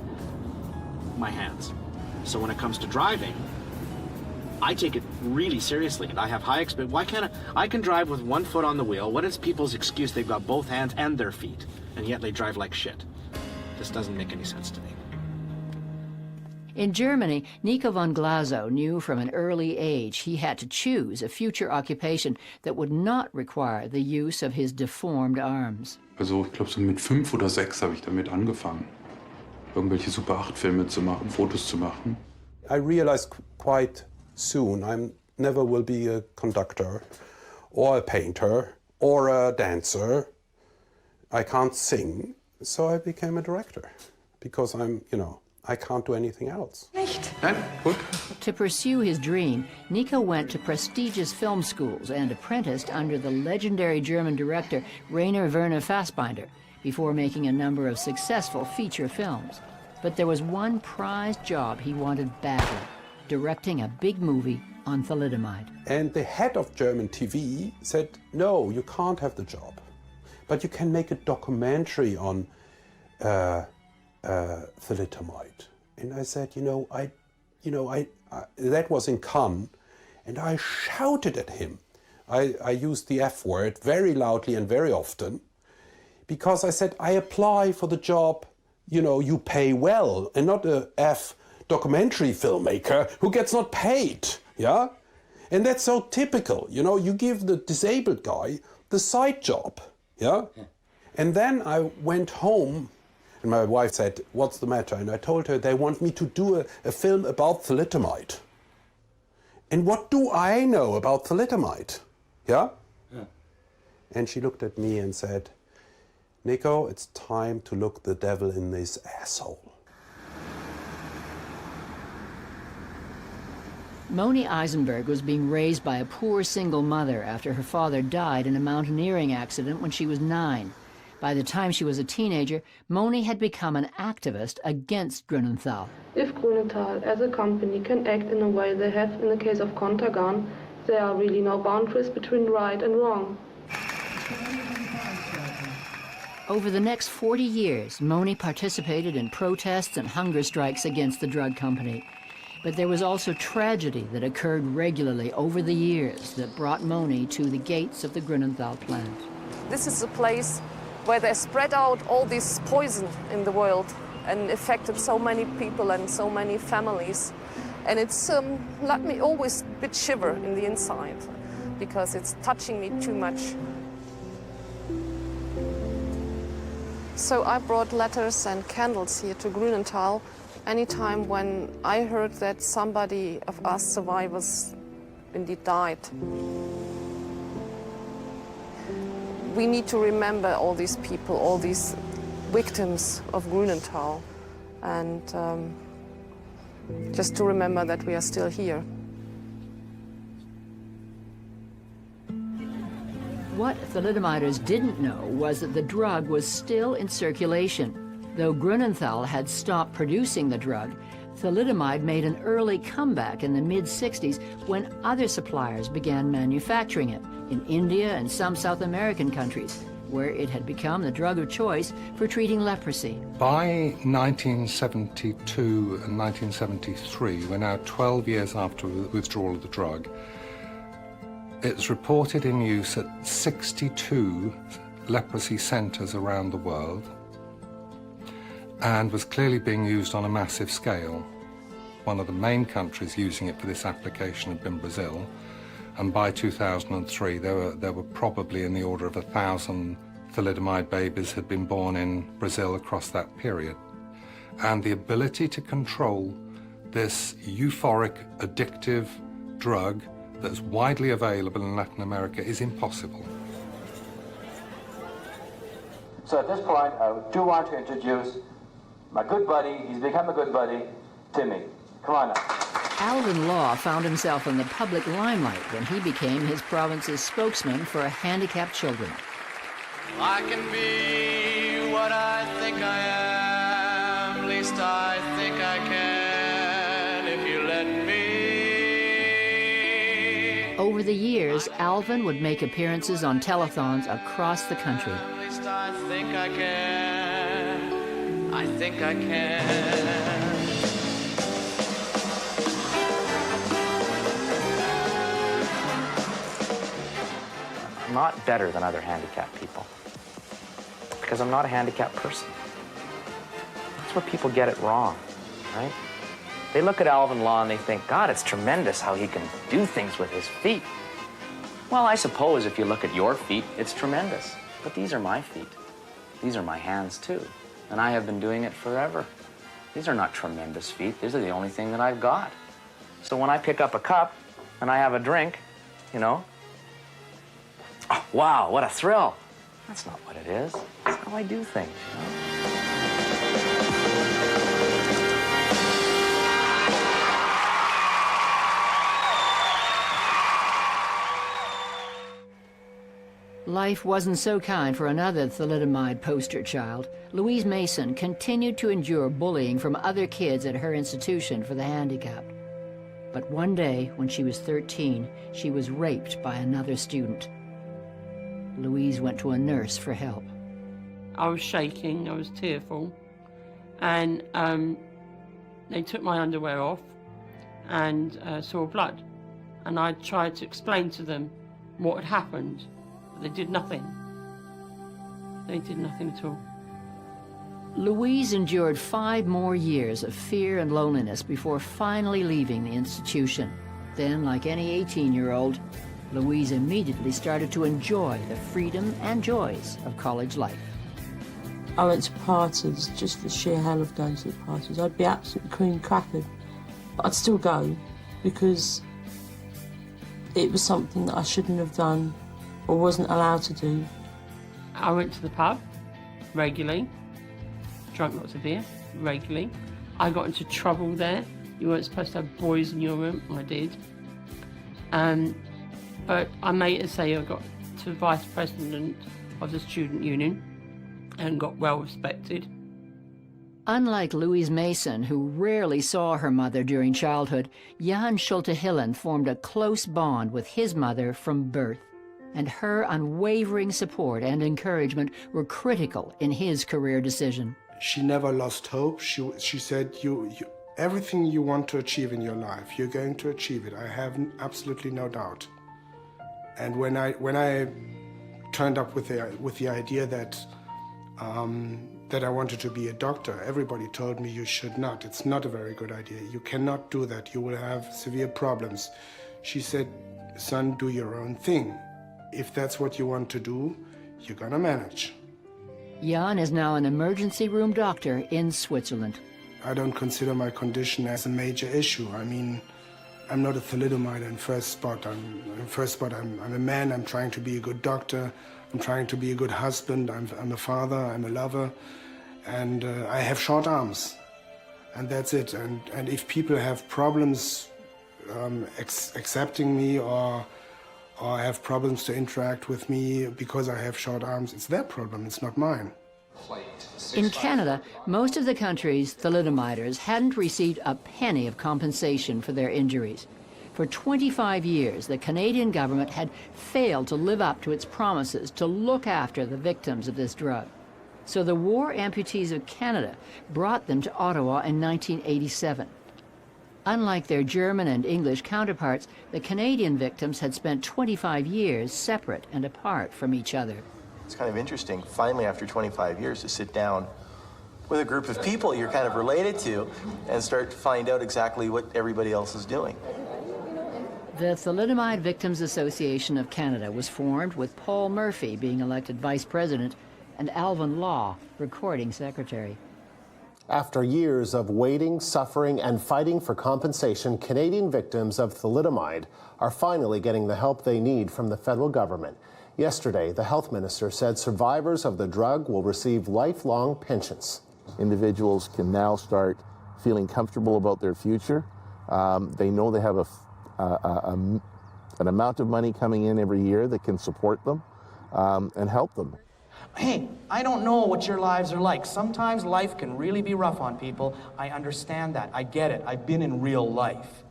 my hands. So when it comes to driving, I take it really seriously, and I have high expectations. Why can't I can drive with one foot on the wheel. What is people's excuse? They've got both hands and their feet, and yet they drive like shit. This doesn't make any sense to me. In Germany, Nico von Glasow knew from an early age he had to choose a future occupation that would not require the use of his deformed arms. Also ich glaube, so mit 5 oder 6 habe ich damit angefangen, irgendwelche Super 8-Filme zu machen, Fotos zu machen. I realized quite soon I never will be a conductor or a painter or a dancer. I can't sing, so I became a director because I'm, I can't do anything else. To pursue his dream, Nico went to prestigious film schools and apprenticed under the legendary German director Rainer Werner Fassbinder before making a number of successful feature films. But there was one prized job he wanted badly, directing a big movie on thalidomide. And the head of German TV said, no, you can't have the job, but you can make a documentary on thalidomide. And I said, that was in Cannes, and I shouted at him. I used the F word very loudly and very often, because I said, I apply for the job, you pay well, and not a F documentary filmmaker who gets not paid, yeah? And that's so typical, you give the disabled guy the side job, yeah? And then I went home, and my wife said, what's the matter? And I told her they want me to do a film about thalidomide. And what do I know about thalidomide? Yeah? And she looked at me and said, Nico, it's time to look the devil in this asshole. Moni Eisenberg was being raised by a poor single mother after her father died in a mountaineering accident when she was 9. By the time she was a teenager, Moni had become an activist against Grünenthal. If Grünenthal as a company can act in a way they have in the case of Contergan, there are really no boundaries between right and wrong. Over the next 40 years, Moni participated in protests and hunger strikes against the drug company. But there was also tragedy that occurred regularly over the years that brought Moni to the gates of the Grünenthal plant. This is a place where they spread out all this poison in the world and affected so many people and so many families. And it's let me always a bit shiver in the inside because it's touching me too much. So I brought letters and candles here to Grünenthal anytime when I heard that somebody of us survivors indeed died. We need to remember all these people, all these victims of Grünenthal, and just to remember that we are still here. What thalidomiders didn't know was that the drug was still in circulation. Though Grünenthal had stopped producing the drug, thalidomide made an early comeback in the mid-60s when other suppliers began manufacturing it in India and some South American countries, where it had become the drug of choice for treating leprosy. By 1972 and 1973, we're now 12 years after the withdrawal of the drug, it's reported in use at 62 leprosy centres around the world and was clearly being used on a massive scale. One of the main countries using it for this application had been Brazil, and by 2003 there were probably in the order of 1,000 thalidomide babies had been born in Brazil across that period. And the ability to control this euphoric, addictive drug that's widely available in Latin America is impossible. So at this point, I do want to introduce my good buddy, he's become a good buddy, Timmy. Come on now. Alvin Law found himself in the public limelight when he became his province's spokesman for handicapped children. I can be what I think I am, at least I think I can, if you let me. Over the years, Alvin would make appearances on telethons across the country. At least I think I can, I think I can. I'm not better than other handicapped people because I'm not a handicapped person. That's where people get it wrong, right? They look at Alvin Law and they think, God, it's tremendous how he can do things with his feet. Well, I suppose if you look at your feet, it's tremendous. But these are my feet. These are my hands, too. And I have been doing it forever. These are not tremendous feet. These are the only thing that I've got. So when I pick up a cup and I have a drink, you know, oh, wow, what a thrill. That's not what it is. That's how I do things, you know? Life wasn't so kind for another thalidomide poster child. Louise Mason continued to endure bullying from other kids at her institution for the handicapped. But one day, when she was 13, she was raped by another student. Louise went to a nurse for help. I was shaking, I was tearful, and they took my underwear off and saw blood. And I tried to explain to them what had happened, but they did nothing. They did nothing at all. Louise endured 5 more years of fear and loneliness before finally leaving the institution. Then, like any 18-year-old, Louise immediately started to enjoy the freedom and joys of college life. I went to parties, just the sheer hell of going to the parties. I'd be absolutely cream crackered, but I'd still go because it was something that I shouldn't have done or wasn't allowed to do. I went to the pub regularly, drank lots of beer regularly. I got into trouble there. You weren't supposed to have boys in your room. I did. But I made it say I got to vice president of the student union and got well respected. Unlike Louise Mason, who rarely saw her mother during childhood, Jan Schulte-Hillen formed a close bond with his mother from birth, and her unwavering support and encouragement were critical in his career decision. She never lost hope. She said, everything you want to achieve in your life, you're going to achieve it. I have absolutely no doubt. And when I turned up with the idea that I wanted to be a doctor, everybody told me you should not. It's not a very good idea. You cannot do that. You will have severe problems. She said, son, do your own thing. If that's what you want to do, you're gonna manage. Jan is now an emergency room doctor in Switzerland. I don't consider my condition as a major issue. I mean, I'm not a thalidomide in first spot. I'm a man. I'm trying to be a good doctor. I'm trying to be a good husband. I'm a father. I'm a lover. And I have short arms. And that's it. And if people have problems accepting me or have problems to interact with me because I have short arms, it's their problem. It's not mine. In Canada, most of the country's thalidomiders hadn't received a penny of compensation for their injuries. For 25 years, the Canadian government had failed to live up to its promises to look after the victims of this drug. So the War Amputees of Canada brought them to Ottawa in 1987. Unlike their German and English counterparts, the Canadian victims had spent 25 years separate and apart from each other. It's kind of interesting, finally, after 25 years, to sit down with a group of people you're kind of related to and start to find out exactly what everybody else is doing. The Thalidomide Victims Association of Canada was formed with Paul Murphy being elected vice president and Alvin Law recording secretary. After years of waiting, suffering, and fighting for compensation, Canadian victims of thalidomide are finally getting the help they need from the federal government. Yesterday, the health minister said survivors of the drug will receive lifelong pensions. Individuals can now start feeling comfortable about their future. They know they have an amount of money coming in every year that can support them and help them. Hey, I don't know what your lives are like. Sometimes life can really be rough on people. I understand that. I get it. I've been in real life.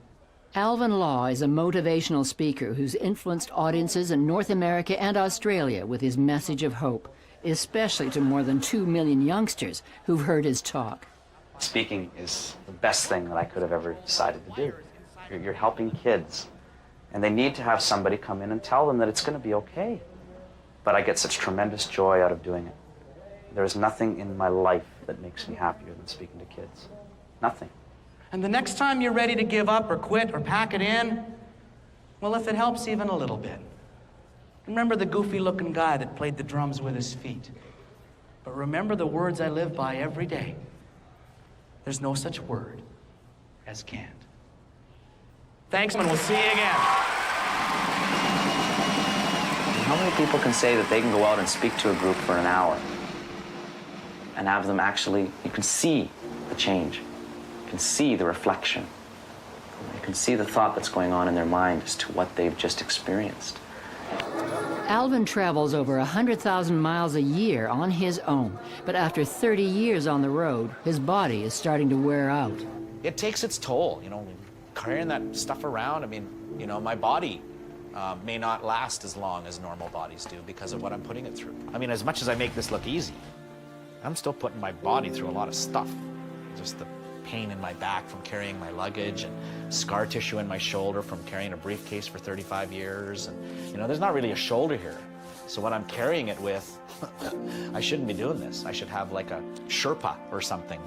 Alvin Law is a motivational speaker who's influenced audiences in North America and Australia with his message of hope, especially to more than 2 million youngsters who've heard his talk. Speaking is the best thing that I could have ever decided to do. You're helping kids, and they need to have somebody come in and tell them that it's going to be okay. But I get such tremendous joy out of doing it. There's nothing in my life that makes me happier than speaking to kids. Nothing. And the next time you're ready to give up or quit or pack it in, well, if it helps even a little bit, remember the goofy-looking guy that played the drums with his feet. But remember the words I live by every day. There's no such word as can't. Thanks, and we'll see you again. How many people can say that they can go out and speak to a group for an hour and have them actually, you can see the change. You can see the reflection. You can see the thought that's going on in their mind as to what they've just experienced. Alvin travels over 100,000 miles a year on his own, but after 30 years on the road, his body is starting to wear out. It takes its toll, you know, carrying that stuff around. I mean, you know, my body may not last as long as normal bodies do because of what I'm putting it through. I mean, as much as I make this look easy, I'm still putting my body through a lot of stuff. Just the pain in my back from carrying my luggage and scar tissue in my shoulder from carrying a briefcase for 35 years. And, you know, there's not really a shoulder here. So when I'm carrying it with, I shouldn't be doing this. I should have like a Sherpa or something.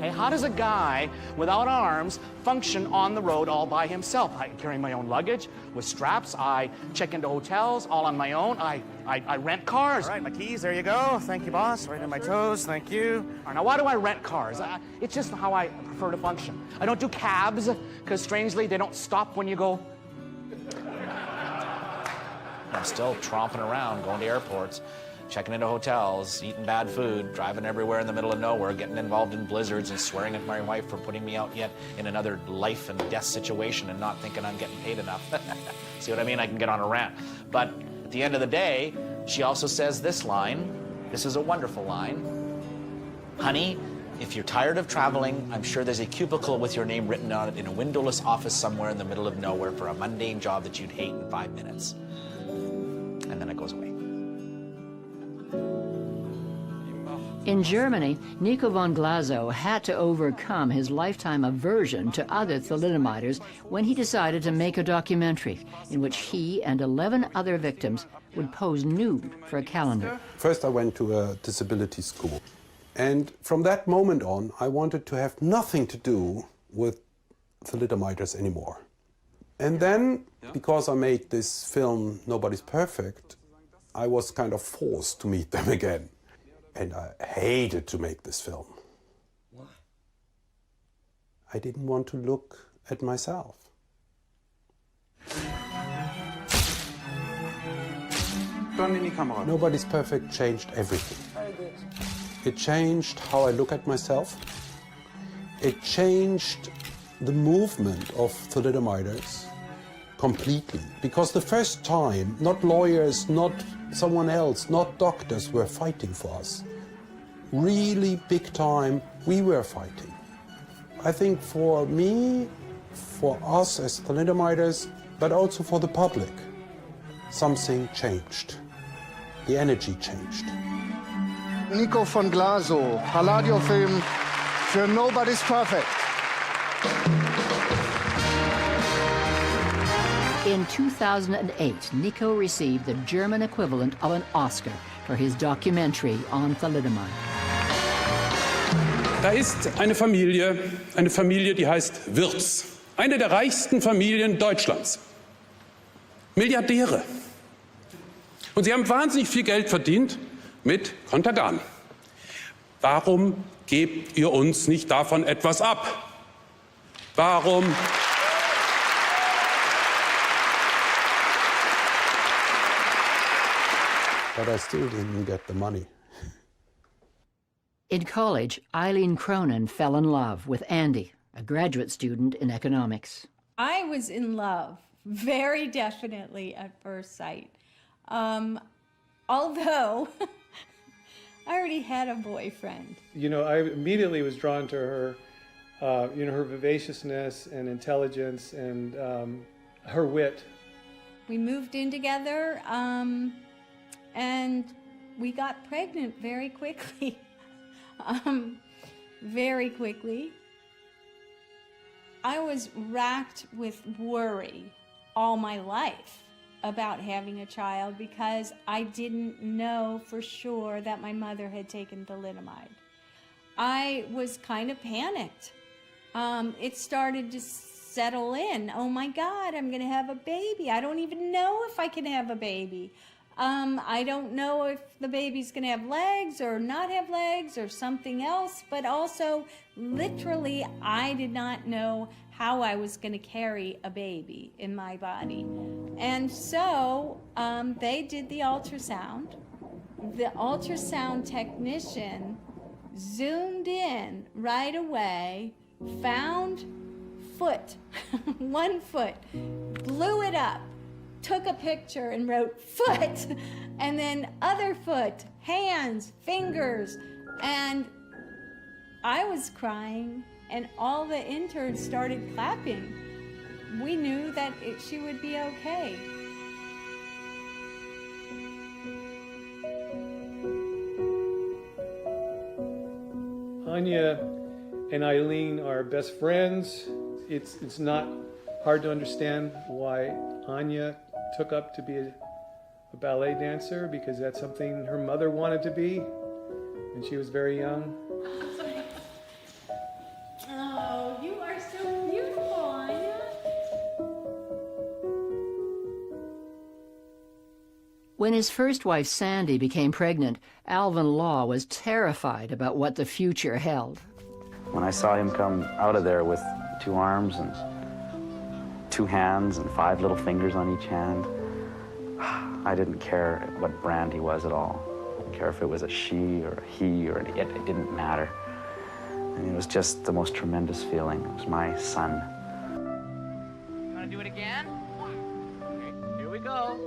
Hey, how does a guy without arms function on the road all by himself? I carry my own luggage with straps. I check into hotels all on my own. I rent cars. All right, my keys, there you go. Thank you, boss. Right in my toes, thank you. All right, now, why do I rent cars? It's just how I prefer to function. I don't do cabs, because strangely, they don't stop when you go. I'm still tromping around, going to airports, checking into hotels, eating bad food, driving everywhere in the middle of nowhere, getting involved in blizzards and swearing at my wife for putting me out yet in another life and death situation and not thinking I'm getting paid enough. See what I mean? I can get on a rant. But at the end of the day, she also says this line. This is a wonderful line. Honey, if you're tired of traveling, I'm sure there's a cubicle with your name written on it in a windowless office somewhere in the middle of nowhere for a mundane job that you'd hate in 5 minutes. And then it goes away. In Germany, Nico von Glasow had to overcome his lifetime aversion to other thalidomiders when he decided to make a documentary in which he and 11 other victims would pose nude for a calendar. First, I went to a disability school. And from that moment on, I wanted to have nothing to do with thalidomiders anymore. And then, because I made this film, Nobody's Perfect, I was kind of forced to meet them again. And I hated to make this film. Why? I didn't want to look at myself. Nobody's Perfect changed everything. Very good. It changed how I look at myself. It changed the movement of thalidomiders completely. Because the first time, not lawyers, not someone else, not doctors were fighting for us. Really big time, we were fighting. I think for me, for us as thalidomiders, but also for the public, something changed. The energy changed. Nico von Glasow, Palladio-Film für Nobody's Perfect. In 2008, Nico received the German equivalent of an Oscar for his documentary on thalidomide. Da ist eine Familie, die heißt Wirtz. Eine der reichsten Familien Deutschlands. Milliardäre. Und sie haben wahnsinnig viel Geld verdient mit Contergan. Warum gebt ihr uns nicht davon etwas ab? Warum? But I still didn't get the money. In college, Eileen Cronin fell in love with Andy, a graduate student in economics. I was in love, very definitely at first sight. Although I already had a boyfriend. You know, I immediately was drawn to her, you know, her vivaciousness and intelligence and her wit. We moved in together, and we got pregnant very quickly. Very quickly. I was racked with worry all my life about having a child because I didn't know for sure that my mother had taken thalidomide. I was kind of panicked. It started to settle in. Oh my God, I'm gonna have a baby. I don't even know if I can have a baby. I don't know if the baby's gonna have legs or not have legs or something else, but also literally I did not know how I was gonna carry a baby in my body. And so they did the ultrasound. The ultrasound technician zoomed in right away, found foot, 1 foot, blew it up, took a picture and wrote foot, and then other foot, hands, fingers, and I was crying, and all the interns started clapping. We knew that she would be okay. Anya and Eileen are best friends. It's not hard to understand why Anya took up to be a ballet dancer, because that's something her mother wanted to be when she was very young. Oh, you are so beautiful, Anya. When his first wife, Sandy, became pregnant, Alvin Law was terrified about what the future held. When I saw him come out of there with 2 arms and 2 hands and 5 little fingers on each hand, I didn't care what brand he was at all. I didn't care if it was a she or a he or it didn't matter. And it was just the most tremendous feeling. It was my son. You want to do it again? Okay, here we go.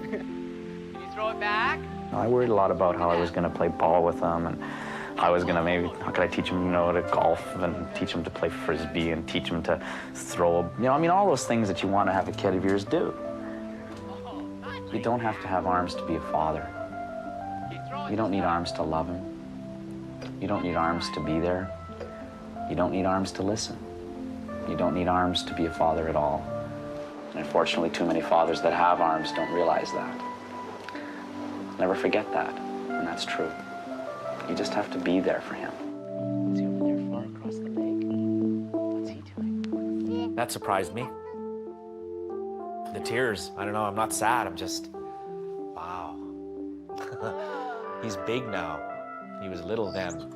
Can you throw it back? I worried a lot about how I was going to play ball with him, and how I was going to how could I teach him, to golf and teach him to play frisbee and teach him to throw, all those things that you want to have a kid of yours do. You don't have to have arms to be a father. You don't need arms to love him. You don't need arms to be there. You don't need arms to listen. You don't need arms to be a father at all. And unfortunately, too many fathers that have arms don't realize that. Never forget that, and that's true. You just have to be there for him. Is he over there far across the lake? What's he doing? That surprised me. The tears, I don't know, I'm not sad, I'm just, wow. He's big now. He was little then.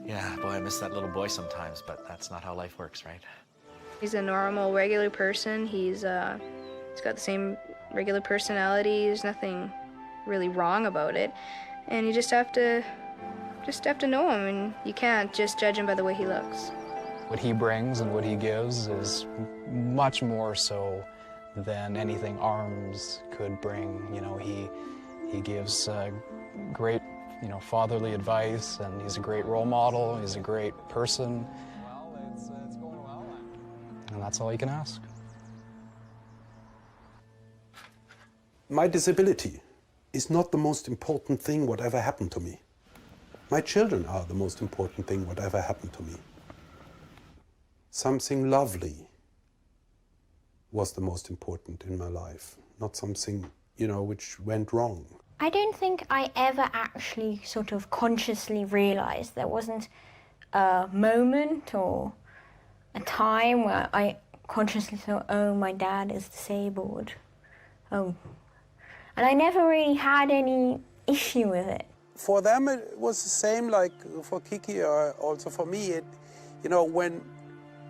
Yeah, boy, I miss that little boy sometimes, but that's not how life works, right? He's a normal, regular person. He's got the same regular personality. There's nothing really wrong about it. And you just have to know him, and you can't just judge him by the way he looks. What he brings and what he gives is much more so than anything arms could bring. He gives great, fatherly advice, and he's a great role model. He's a great person, and that's all you can ask. My disability is not the most important thing whatever happened to me. My children are the most important thing whatever happened to me. Something lovely was the most important in my life, not something, which went wrong. I don't think I ever actually sort of consciously realized. There wasn't a moment or a time where I consciously thought, oh, my dad is disabled. Oh. And I never really had any issue with it. For them, it was the same like for Kiki or also for me.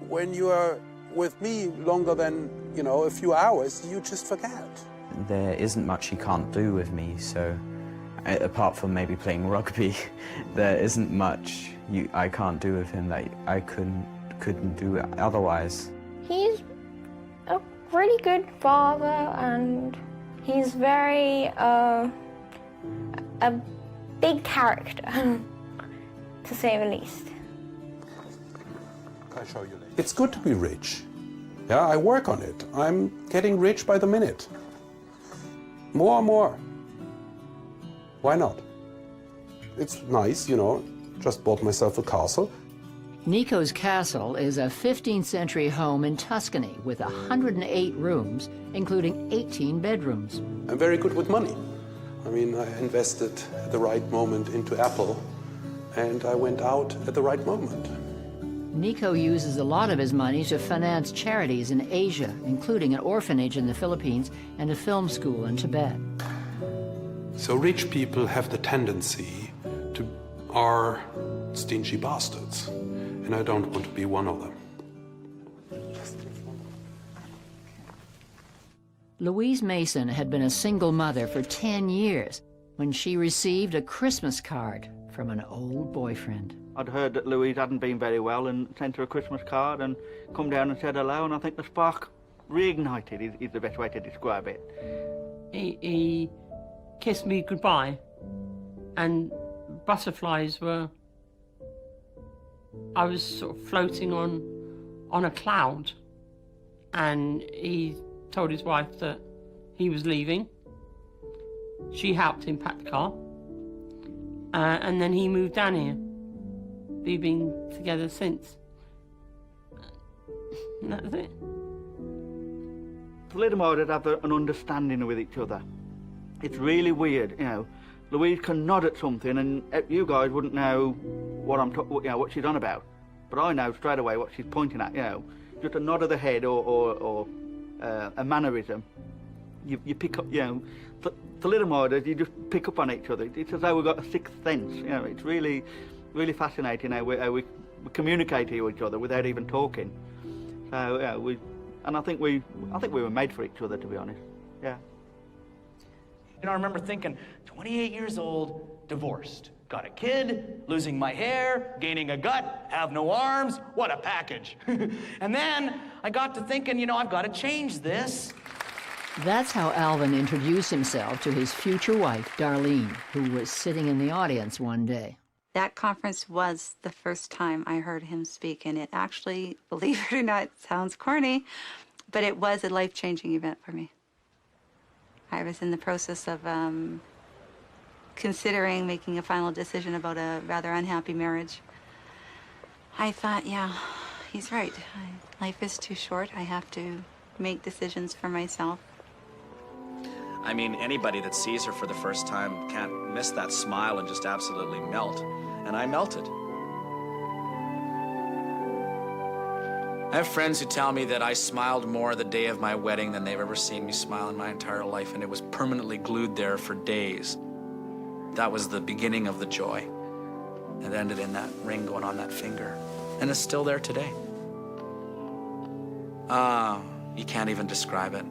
When you are with me longer than, a few hours, you just forget. There isn't much he can't do with me, so apart from maybe playing rugby, there isn't much I can't do with him that I couldn't do otherwise. He's a really good father, and he's very a big character, to say the least. I'll show you later. It's good to be rich. Yeah, I work on it. I'm getting rich by the minute. More and more. Why not? It's nice, just bought myself a castle. Nico's castle is a 15th century home in Tuscany with 108 rooms, including 18 bedrooms. I'm very good with money. I invested at the right moment into Apple, and I went out at the right moment. Nico uses a lot of his money to finance charities in Asia, including an orphanage in the Philippines and a film school in Tibet. So rich people have the tendency to are stingy bastards, and I don't want to be one of them. Louise Mason had been a single mother for 10 years when she received a Christmas card from an old boyfriend. I'd heard that Louise hadn't been very well and sent her a Christmas card and come down and said hello, and I think the spark reignited is the best way to describe it. He kissed me goodbye, and butterflies were... I was sort of floating on a cloud, and he told his wife that he was leaving. She helped him pack the car, and then he moved down here. We've been together since. And that's it. Thalidomide have an understanding with each other. It's really weird, you know. Louise can nod at something, and you guys wouldn't know what she's on about. But I know straight away what she's pointing at. You know, just a nod of the head or a mannerism. You pick up. You know, thalidomide, you just pick up on each other. It's as though we've got a sixth sense. You know, it's really, really fascinating how we communicate to each other without even talking. So yeah, I think we were made for each other, to be honest. Yeah. You know, I remember thinking, 28 years old, divorced, got a kid, losing my hair, gaining a gut, have no arms, what a package. And then I got to thinking, you know, I've got to change this. That's how Alvin introduced himself to his future wife, Darlene, who was sitting in the audience one day. That conference was the first time I heard him speak, and it actually, believe it or not, sounds corny, but it was a life-changing event for me. I was in the process of considering making a final decision about a rather unhappy marriage. I thought, yeah, he's right. Life is too short. I have to make decisions for myself. I mean, anybody that sees her for the first time can't miss that smile and just absolutely melt. And I melted. I have friends who tell me that I smiled more the day of my wedding than they've ever seen me smile in my entire life, and it was permanently glued there for days. That was the beginning of the joy. It ended in that ring going on that finger, and it's still there today. You can't even describe it.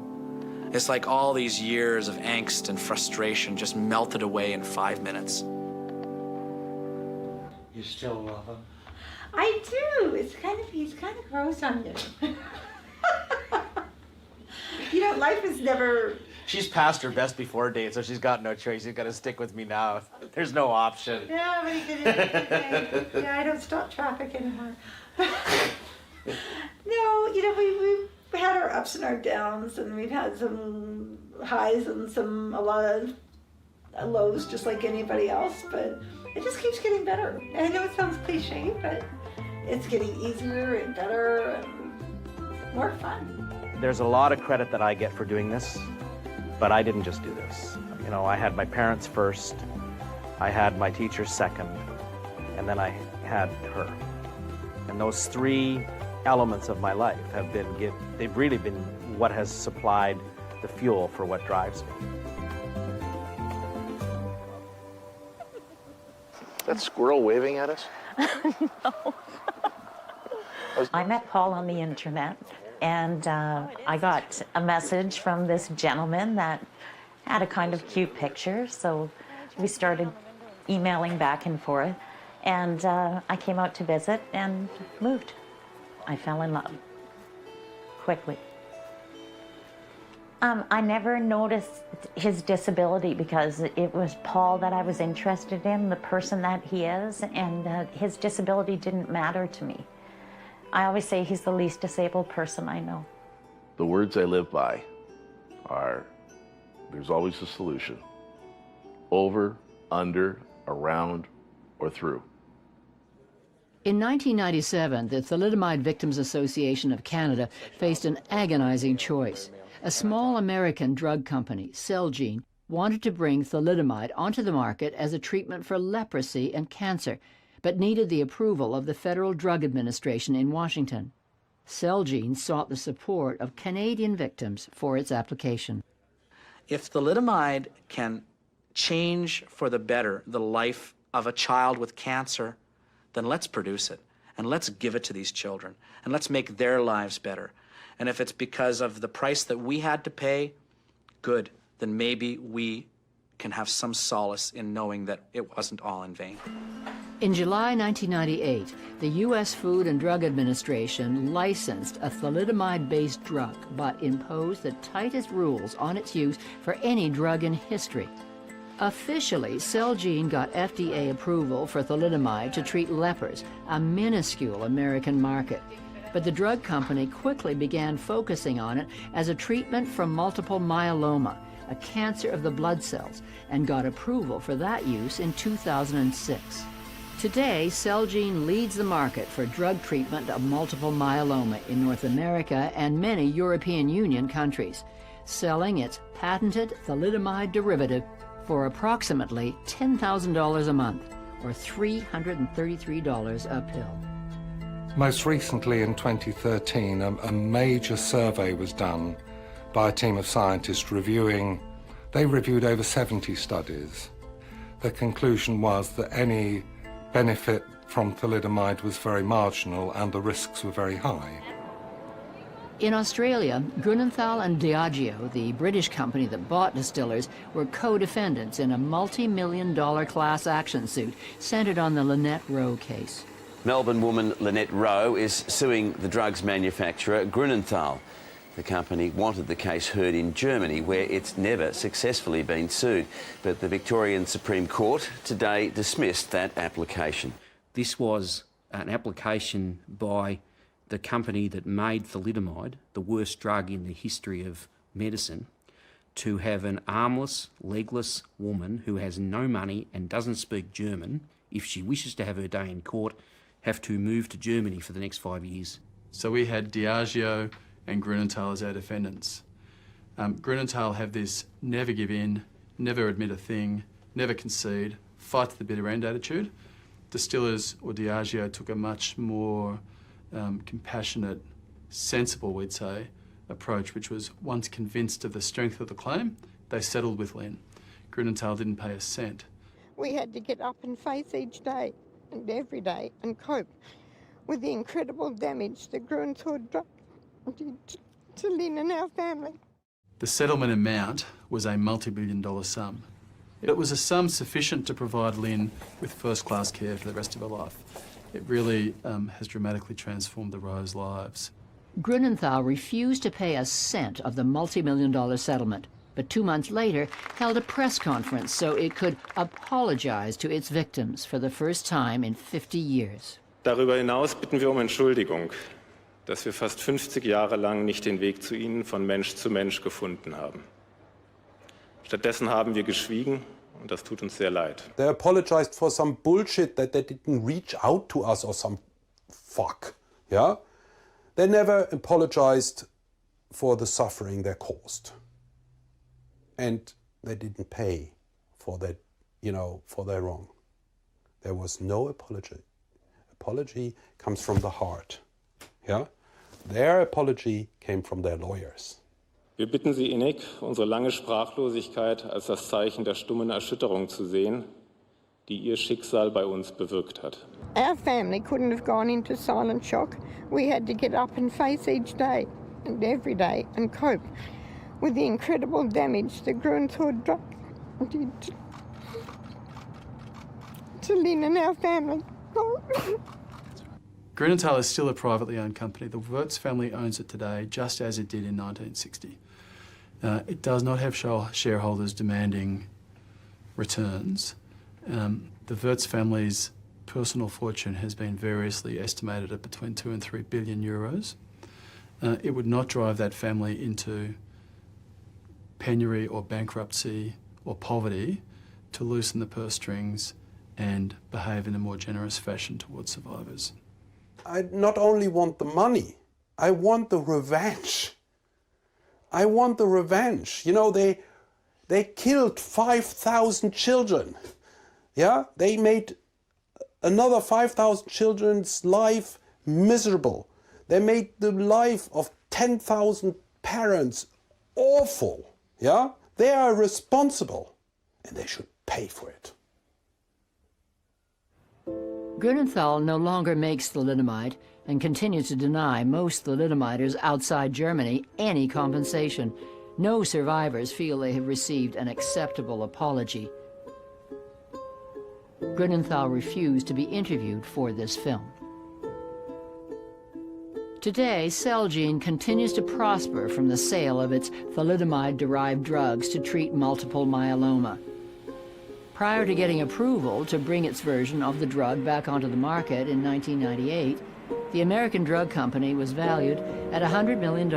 It's like all these years of angst and frustration just melted away in 5 minutes. You still love him? I do. He's kind of gross on you. You know, life is never... She's past her best before date, so she's got no choice. She's got to stick with me now. There's no option. Yeah, but he did it. Yeah, I don't stop traffic anymore. No, you know, we've had our ups and our downs, and we've had some highs and a lot of lows, just like anybody else, but it just keeps getting better. And I know it sounds cliche, but it's getting easier and better and more fun. There's a lot of credit that I get for doing this, but I didn't just do this. You know, I had my parents first, I had my teachers second, and then I had her. And those three elements of my life they've really been what has supplied the fuel for what drives me. That squirrel waving at us? No. I met Paul on the internet, and I got a message from this gentleman that had a kind of cute picture, so we started emailing back and forth, and I came out to visit and moved. I fell in love quickly. I never noticed his disability because it was Paul that I was interested in, the person that he is, and his disability didn't matter to me. I always say he's the least disabled person I know. The words I live by are, there's always a solution. Over, under, around, or through. In 1997, the Thalidomide Victims Association of Canada faced an agonizing choice. A small American drug company, Celgene, wanted to bring thalidomide onto the market as a treatment for leprosy and cancer, but needed the approval of the Federal Drug Administration in Washington. Celgene sought the support of Canadian victims for its application. If thalidomide can change for the better the life of a child with cancer, then let's produce it, and let's give it to these children, and let's make their lives better. And if it's because of the price that we had to pay, good, then maybe we can have some solace in knowing that it wasn't all in vain. In July 1998, the U.S. Food and Drug Administration licensed a thalidomide-based drug, but imposed the tightest rules on its use for any drug in history. Officially, Celgene got FDA approval for thalidomide to treat lepers, a minuscule American market. But the drug company quickly began focusing on it as a treatment for multiple myeloma, a cancer of the blood cells, and got approval for that use in 2006. Today, Celgene leads the market for drug treatment of multiple myeloma in North America and many European Union countries, selling its patented thalidomide derivative for approximately $10,000 a month, or $333 a pill. Most recently in 2013, a major survey was done by a team of scientists they reviewed over 70 studies. The conclusion was that any benefit from thalidomide was very marginal and the risks were very high. In Australia, Grunenthal and Diageo, the British company that bought Distillers, were co-defendants in a multi-million-dollar class action suit centered on the Lynette Rowe case. Melbourne woman Lynette Rowe is suing the drugs manufacturer Grunenthal. The company wanted the case heard in Germany, where it's never successfully been sued. But the Victorian Supreme Court today dismissed that application. This was an application by the company that made thalidomide, the worst drug in the history of medicine, to have an armless, legless woman who has no money and doesn't speak German, if she wishes to have her day in court, have to move to Germany for the next 5 years. So we had Diageo and Grunenthal as our defendants. Grunenthal have this never give in, never admit a thing, never concede, fight to the bitter end attitude. Distillers or Diageo took a much more compassionate, sensible, we'd say, approach, which was once convinced of the strength of the claim, they settled with Lynn. Grunenthal didn't pay a cent. We had to get up and face each day and every day and cope with the incredible damage the Grunenthal drug did to Lynn and our family. The settlement amount was a multi-billion-dollar sum. It was a sum sufficient to provide Lynn with first-class care for the rest of her life. It really has dramatically transformed the Rowe's lives. Grunenthal refused to pay a cent of the multi-million-dollar settlement, but 2 months later held a press conference so it could apologize to its victims for the first time in 50 years. Darüber hinaus bitten wir Entschuldigung, dass wir fast 50 Jahre lang nicht den Weg zu Ihnen von Mensch zu Mensch gefunden haben. Stattdessen haben wir geschwiegen und das tut uns sehr leid. They apologized for some bullshit that they didn't reach out to us or some fuck. Yeah? They never apologized for the suffering they caused. And they didn't pay for that, for their wrong. There was no apology. Apology comes from the heart. Yeah? Their apology came from their lawyers. Wir bitten Sie innig, unsere lange Sprachlosigkeit als das Zeichen der stummen Erschütterung zu sehen, die Ihr Schicksal bei uns bewirkt hat. Our family couldn't have gone into silent shock. We had to get up and face each day and every day and cope with the incredible damage the Grunenthal drug did to Lynn and our family. Grunenthal is still a privately owned company. The Wirtz family owns it today, just as it did in 1960. It does not have shareholders demanding returns. The Wirtz family's personal fortune has been variously estimated at between 2 and 3 billion euros. It would not drive that family into penury or bankruptcy or poverty to loosen the purse strings and behave in a more generous fashion towards survivors. I not only want the money, I want the revenge. I want the revenge. They killed 5,000 children. Yeah? They made another 5,000 children's life miserable. They made the life of 10,000 parents awful. Yeah? They are responsible and they should pay for it. Grunenthal no longer makes thalidomide and continues to deny most thalidomiders outside Germany any compensation. No survivors feel they have received an acceptable apology. Grunenthal refused to be interviewed for this film. Today, Celgene continues to prosper from the sale of its thalidomide-derived drugs to treat multiple myeloma. Prior to getting approval to bring its version of the drug back onto the market in 1998, the American drug company was valued at $100 million.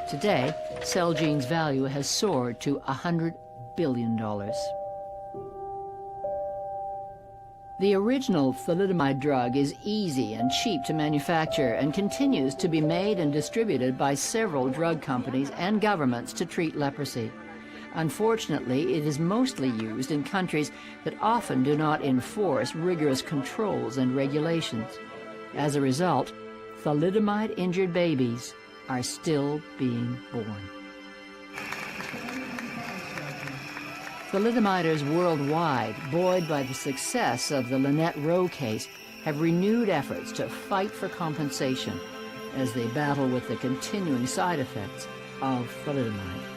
Today, Celgene's value has soared to $100 billion. The original thalidomide drug is easy and cheap to manufacture and continues to be made and distributed by several drug companies and governments to treat leprosy. Unfortunately, it is mostly used in countries that often do not enforce rigorous controls and regulations. As a result, thalidomide-injured babies are still being born. Thalidomiders worldwide, buoyed by the success of the Lynette Rowe case, have renewed efforts to fight for compensation as they battle with the continuing side effects of thalidomide.